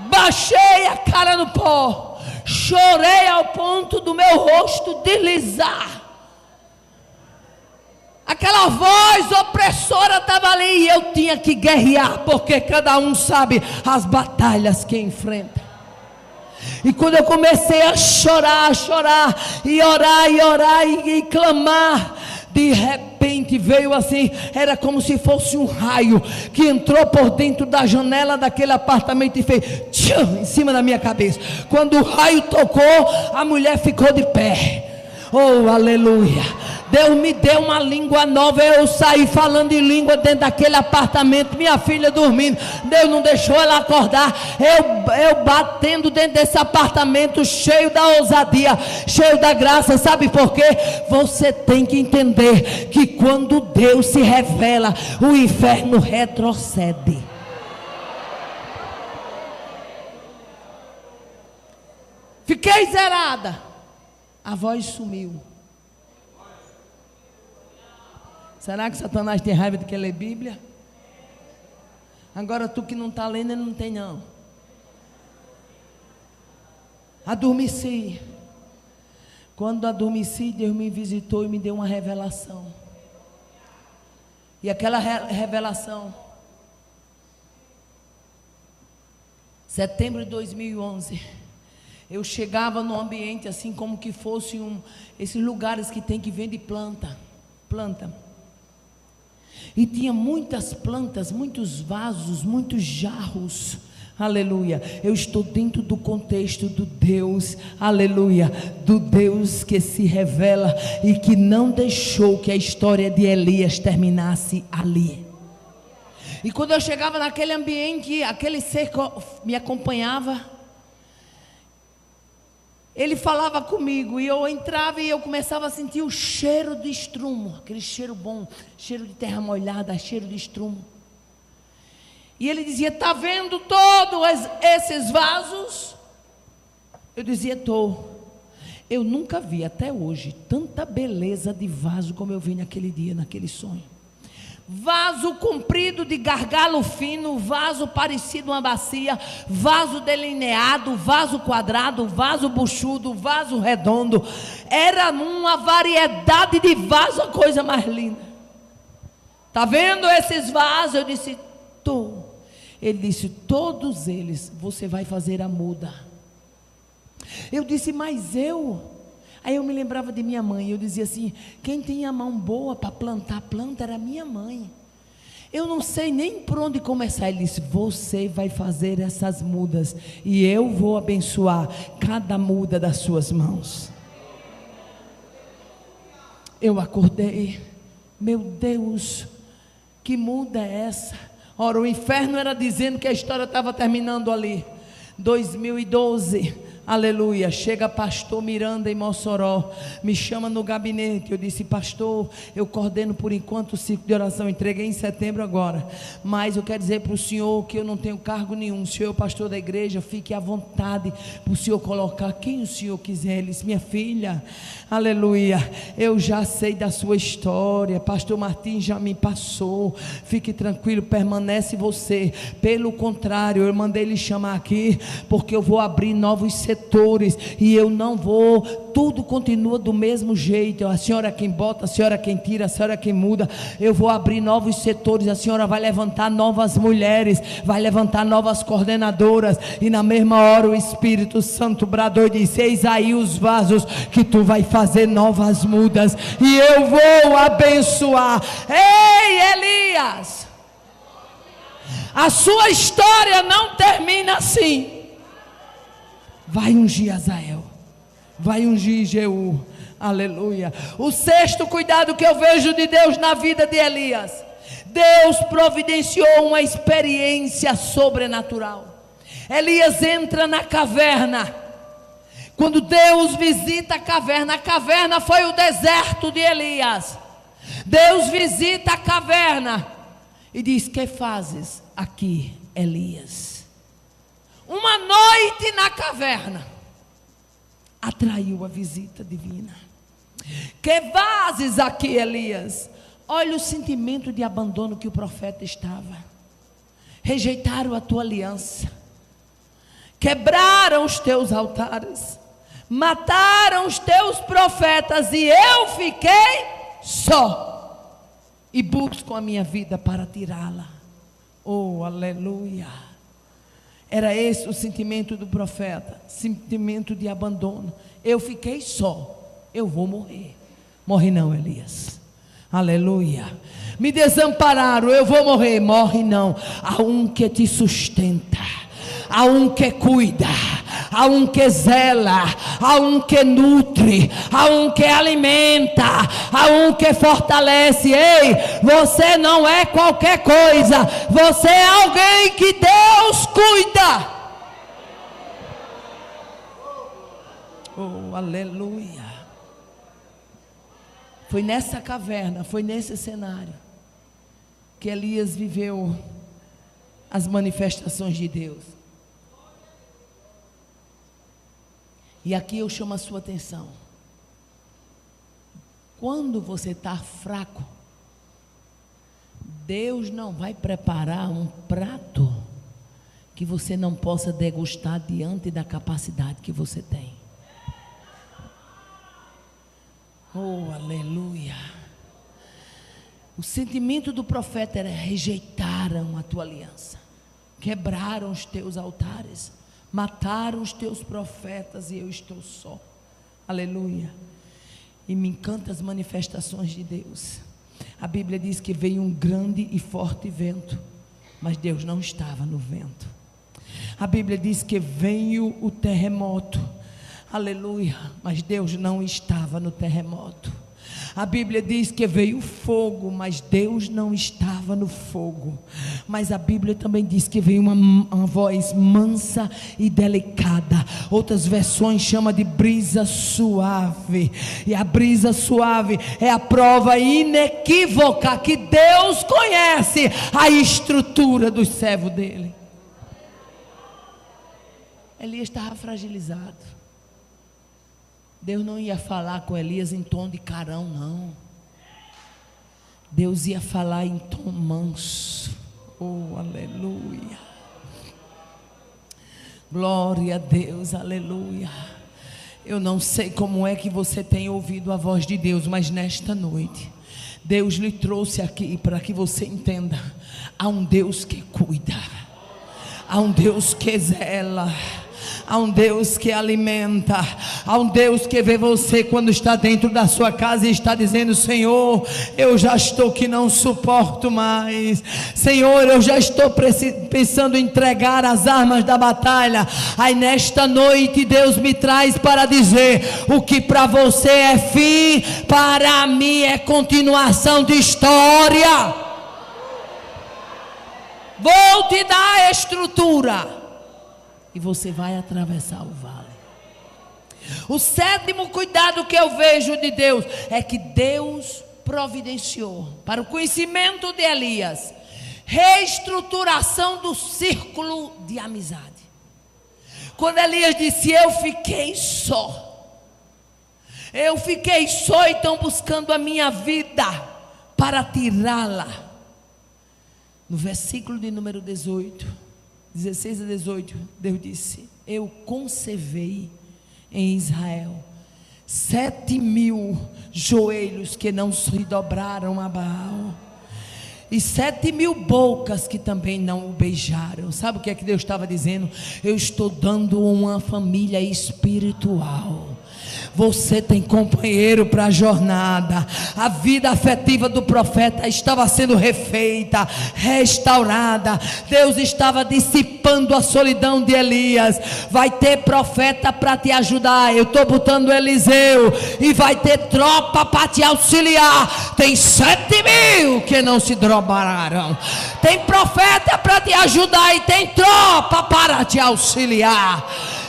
Baixei a cara no pó, chorei ao ponto do meu rosto deslizar. Aquela voz opressora estava ali, e eu tinha que guerrear, porque cada um sabe as batalhas que enfrenta. E quando eu comecei a chorar, e orar e clamar, de repente veio assim, era como se fosse um raio que entrou por dentro da janela daquele apartamento e fez tchum, em cima da minha cabeça. Quando o raio tocou, a mulher ficou de pé. Oh, aleluia! Deus me deu uma língua nova. Eu saí falando em língua dentro daquele apartamento, minha filha dormindo, Deus não deixou ela acordar, eu batendo dentro desse apartamento, cheio da ousadia, cheio da graça. Sabe por quê? Você tem que entender que quando Deus se revela, o inferno retrocede. Fiquei zerada. A voz sumiu. Será que Satanás tem raiva de quem lê Bíblia? Agora tu que não está lendo, ele não tem não. Adormeci. Quando adormeci, Deus me visitou e me deu uma revelação. E aquela revelação, setembro de 2011, eu chegava num ambiente assim como que fosse esses lugares que tem que vende planta. E tinha muitas plantas, muitos vasos, muitos jarros. Aleluia. Eu estou dentro do contexto do Deus, aleluia, do Deus que se revela e que não deixou que a história de Elias terminasse ali. E quando eu chegava naquele ambiente, aquele ser me acompanhava, ele falava comigo e eu entrava e eu começava a sentir o cheiro de estrumo, aquele cheiro bom, cheiro de terra molhada, cheiro de estrumo. E ele dizia: está vendo todos esses vasos? Eu dizia: estou. Eu nunca vi até hoje tanta beleza de vaso como eu vi naquele dia, naquele sonho. Vaso comprido de gargalo fino, vaso parecido uma bacia, vaso delineado, vaso quadrado, vaso buchudo, vaso redondo. Era uma variedade de vaso, a coisa mais linda. Está vendo esses vasos? Eu disse: estou. Ele disse: todos eles você vai fazer a muda. Eu disse: mas eu... Aí eu me lembrava de minha mãe, eu dizia assim: quem tem a mão boa para plantar planta era minha mãe. Eu não sei nem por onde começar. Ele disse: você vai fazer essas mudas e eu vou abençoar cada muda das suas mãos. Eu acordei, meu Deus, que muda é essa? Ora, o inferno era dizendo que a história estava terminando ali. 2012, aleluia, chega pastor Miranda em Mossoró, me chama no gabinete. Eu disse: pastor, eu coordeno por enquanto o ciclo de oração, entreguei em setembro agora, mas eu quero dizer para o senhor que eu não tenho cargo nenhum. O senhor é o pastor da igreja, fique à vontade para o senhor colocar quem o senhor quiser. Ele disse: minha filha, aleluia, eu já sei da sua história, pastor Martins já me passou, fique tranquilo, permanece você. Pelo contrário, eu mandei ele chamar aqui, porque eu vou abrir novos setores, e eu não vou, tudo continua do mesmo jeito. A senhora é quem bota, a senhora é quem tira, a senhora é quem muda. Eu vou abrir novos setores, a senhora vai levantar novas mulheres, vai levantar novas coordenadoras. E na mesma hora o Espírito Santo bradou e disse: eis aí os vasos que tu vai fazer novas mudas, e eu vou abençoar. Ei, Elias, a sua história não termina assim. Vai ungir Azael, vai ungir Jeú, aleluia. O sexto cuidado que eu vejo de Deus na vida de Elias: Deus providenciou uma experiência sobrenatural. Elias entra na caverna. Quando Deus visita a caverna foi o deserto de Elias. Deus visita a caverna e diz: que fazes aqui, Elias? Uma noite na caverna atraiu a visita divina. Que fazes aqui, Elias? Olha o sentimento de abandono que o profeta estava. Rejeitaram a tua aliança, quebraram os teus altares, mataram os teus profetas, e eu fiquei só e busco a minha vida para tirá-la. Oh, aleluia. Era esse o sentimento do profeta, sentimento de abandono. Eu fiquei só, eu vou morrer. Morre não, Elias, aleluia. Me desampararam, eu vou morrer. Morre não. Há um que te sustenta, há um que cuida, há um que zela, há um que nutre, há um que alimenta, há um que fortalece. Ei, você não é qualquer coisa, você é alguém que Deus cuida. Oh, aleluia. Foi nessa caverna, foi nesse cenário que Elias viveu as manifestações de Deus. E aqui eu chamo a sua atenção. Quando você está fraco, Deus não vai preparar um prato que você não possa degustar diante da capacidade que você tem. Oh, aleluia. O sentimento do profeta era: rejeitaram a tua aliança, quebraram os teus altares, mataram os teus profetas e eu estou só. Aleluia. E me encantam as manifestações de Deus. A Bíblia diz que veio um grande e forte vento, mas Deus não estava no vento. A Bíblia diz que veio o terremoto, aleluia, mas Deus não estava no terremoto. A Bíblia diz que veio fogo, mas Deus não estava no fogo. Mas a Bíblia também diz que veio uma voz mansa e delicada. Outras versões chamam de brisa suave. E a brisa suave é a prova inequívoca que Deus conhece a estrutura dos servos dele. Elias estava fragilizado. Deus não ia falar com Elias em tom de carão, não. Deus ia falar em tom manso. Oh, aleluia. Glória a Deus, aleluia. Eu não sei como é que você tem ouvido a voz de Deus, mas nesta noite Deus lhe trouxe aqui para que você entenda: há um Deus que cuida, há um Deus que zela, há um Deus que alimenta, há um Deus que vê você quando está dentro da sua casa e está dizendo: Senhor, eu já estou que não suporto mais, Senhor, eu já estou pensando em entregar as armas da batalha. Aí nesta noite Deus me traz para dizer: o que para você é fim, para mim é continuação de história. Vou te dar a estrutura e você vai atravessar o vale. O sétimo cuidado que eu vejo de Deus é que Deus providenciou para o conhecimento de Elias reestruturação do círculo de amizade. Quando Elias disse: eu fiquei só, e estão buscando a minha vida para tirá-la. No versículo de número 16 a 18, Deus disse: eu concevei em Israel 7.000 joelhos que não se dobraram a Baal, e 7.000 bocas que também não o beijaram. Sabe o que é que Deus estava dizendo? Eu estou dando uma família espiritual. Você tem companheiro para a jornada. A vida afetiva do profeta estava sendo refeita, restaurada. Deus estava dissipando a solidão de Elias. Vai ter profeta para te ajudar. Eu estou botando Eliseu, e vai ter tropa para te auxiliar. Tem 7.000 que não se dobraram. Tem profeta para te ajudar e tem tropa para te auxiliar.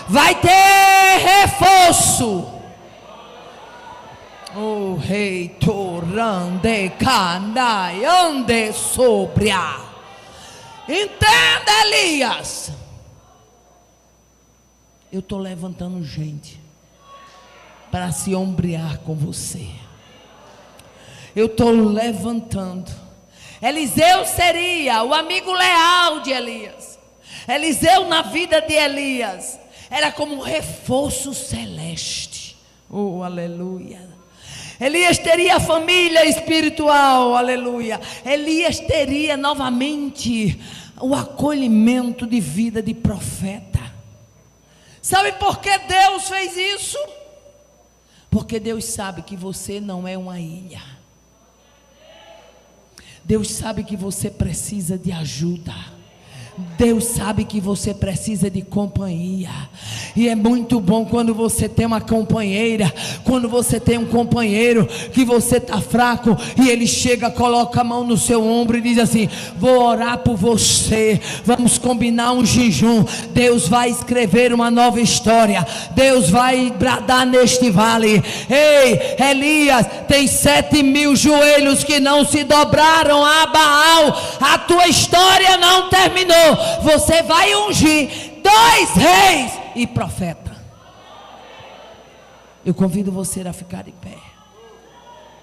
Vai ter reforço. O rei torande canai ande sobre a. Entenda, Elias. Eu estou levantando gente para se ombrear com você. Eu estou levantando. Eliseu seria o amigo leal de Elias. Eliseu na vida de Elias era como um reforço celeste. Oh, aleluia. Elias teria família espiritual, aleluia. Elias teria novamente o acolhimento de vida de profeta. Sabe por que Deus fez isso? Porque Deus sabe que você não é uma ilha. Deus sabe que você precisa de ajuda. Deus sabe que você precisa de companhia. E é muito bom quando você tem uma companheira, quando você tem um companheiro que você está fraco e ele chega, coloca a mão no seu ombro e diz assim: vou orar por você, vamos combinar um jejum. Deus vai escrever uma nova história. Deus vai bradar neste vale. Ei, Elias, tem 7.000 joelhos que não se dobraram a Baal. A tua história não terminou. Você vai ungir 2 reis e profeta. Eu convido você a ficar de pé.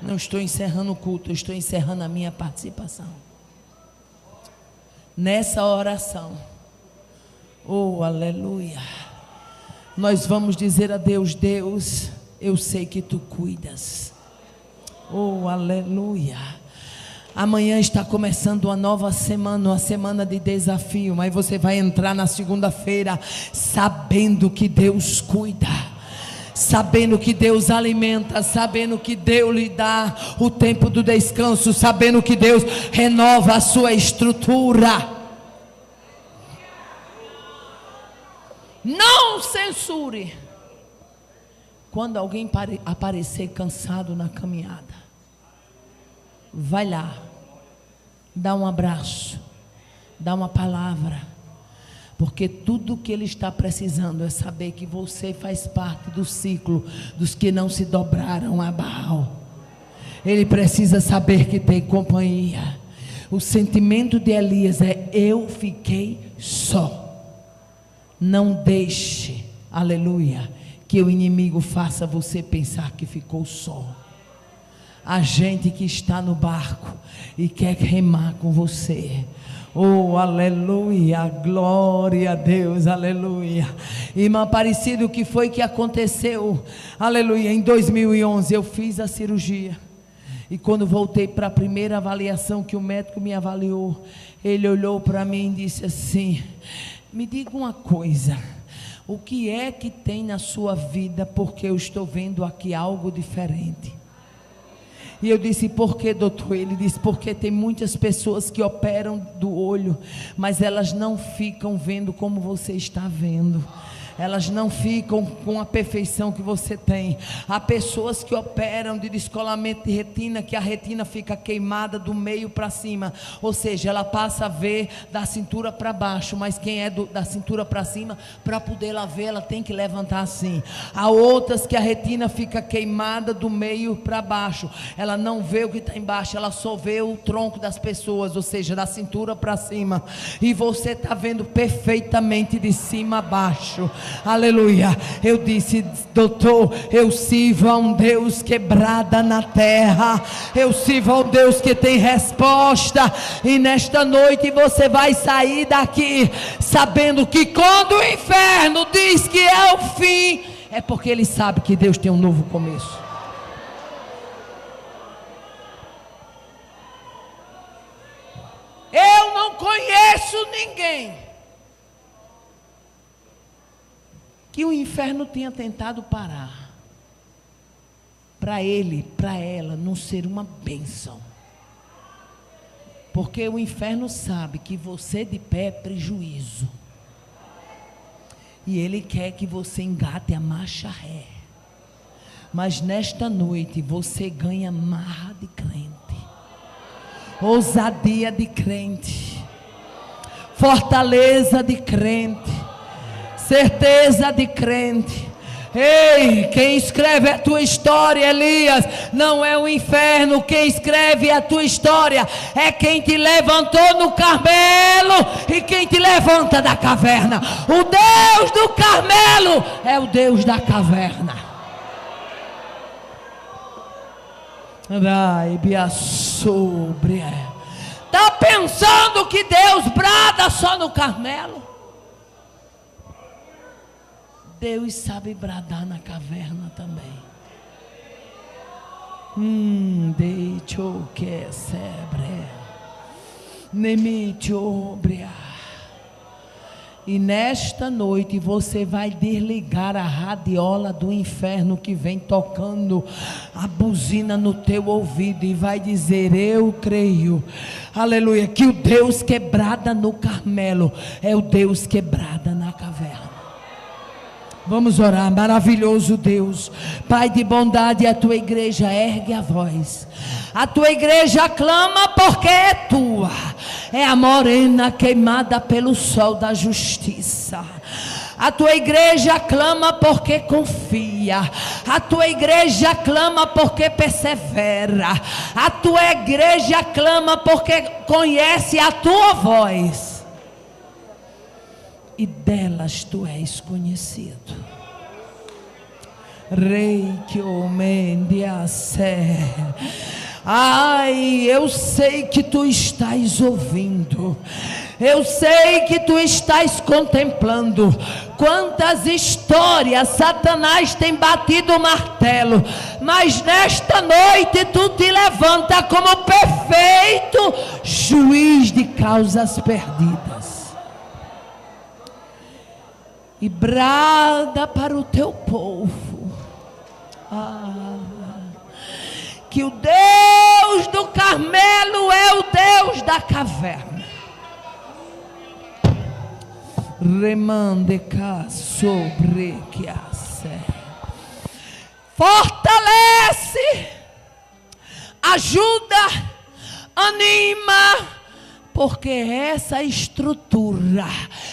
Não estou encerrando o culto, eu estou encerrando a minha participação. Nessa oração, oh aleluia, nós vamos dizer a Deus: Deus, eu sei que tu cuidas. Oh aleluia. Amanhã está começando uma nova semana, uma semana de desafio, mas você vai entrar na segunda-feira sabendo que Deus cuida, sabendo que Deus alimenta, sabendo que Deus lhe dá o tempo do descanso, sabendo que Deus renova a sua estrutura. Não censure quando alguém aparecer cansado na caminhada. Vai lá, dá um abraço, dá uma palavra, porque tudo que ele está precisando é saber que você faz parte do ciclo dos que não se dobraram a Baal. Ele precisa saber que tem companhia. O sentimento de Elias é: eu fiquei só. Não deixe, aleluia, que o inimigo faça você pensar que ficou só. A gente que está no barco e quer remar com você, oh aleluia, glória a Deus, aleluia. Irmã Aparecida, o que foi que aconteceu? Aleluia, em 2011 eu fiz a cirurgia, e quando voltei para a primeira avaliação que o médico me avaliou, ele olhou para mim e disse assim: me diga uma coisa, o que é que tem na sua vida, porque eu estou vendo aqui algo diferente. E eu disse: por que, doutor? Ele disse: porque tem muitas pessoas que operam do olho, mas elas não ficam vendo como você está vendo. Elas não ficam com a perfeição que você tem. Há pessoas que operam de descolamento de retina, que a retina fica queimada do meio para cima, ou seja, ela passa a ver da cintura para baixo, mas quem é da cintura para cima, para poder ela ver, ela tem que levantar assim. Há outras que a retina fica queimada do meio para baixo, ela não vê o que está embaixo, ela só vê o tronco das pessoas, ou seja, da cintura para cima, e você está vendo perfeitamente de cima a baixo. Aleluia. Eu disse: doutor, eu sirvo a um Deus quebrada na terra, eu sirvo ao Deus que tem resposta, e nesta noite você vai sair daqui sabendo que quando o inferno diz que é o fim, é porque ele sabe que Deus tem um novo começo. Eu não conheço ninguém que o inferno tenha tentado parar, para ele, para ela não ser uma bênção, porque o inferno sabe que você de pé é prejuízo, e ele quer que você engate a marcha ré, mas nesta noite você ganha marra de crente, ousadia de crente, fortaleza de crente, certeza de crente. Ei, quem escreve a tua história, Elias, não é o inferno. Quem escreve a tua história é quem te levantou no Carmelo e quem te levanta da caverna. O Deus do Carmelo é o Deus da caverna. Está pensando que Deus brada só no Carmelo? Deus sabe bradar na caverna também. E nesta noite você vai desligar a radiola do inferno que vem tocando a buzina no teu ouvido e vai dizer: eu creio, aleluia, que o Deus quebrada no Carmelo é o Deus quebrada na caverna. Vamos orar. Maravilhoso Deus, Pai de bondade, a tua igreja ergue a voz, a tua igreja clama porque é tua, é a morena queimada pelo sol da justiça. A tua igreja clama porque confia, a tua igreja clama porque persevera, a tua igreja clama porque conhece a tua voz, e delas tu és conhecido. Rei que omende a sé. Ai, eu sei que tu estás ouvindo. Eu sei que tu estás contemplando. Quantas histórias Satanás tem batido o martelo, mas nesta noite tu te levanta como perfeito juiz de causas perdidas. E brada para o teu povo. Que o Deus do Carmelo é o Deus da caverna. Remande cá sobre que a sé. Fortalece, ajuda, anima, porque essa estrutura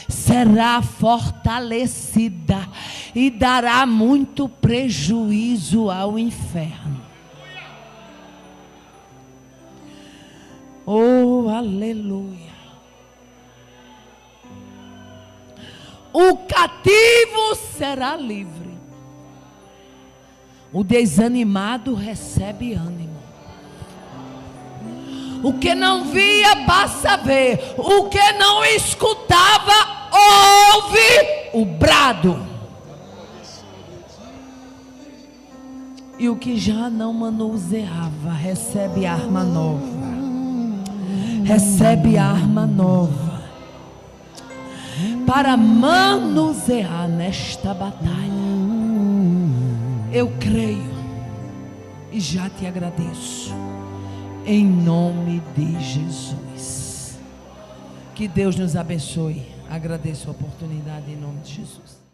será fortalecida e dará muito prejuízo ao inferno. Oh, aleluia. O cativo será livre. O desanimado recebe ânimo. O que não via passa a ver. O que não escutava ouve o brado. E o que já não manuseava recebe arma nova. Recebe arma nova para manusear nesta batalha. Eu creio e já te agradeço em nome de Jesus. Que Deus nos abençoe. Agradeço a oportunidade em nome de Jesus.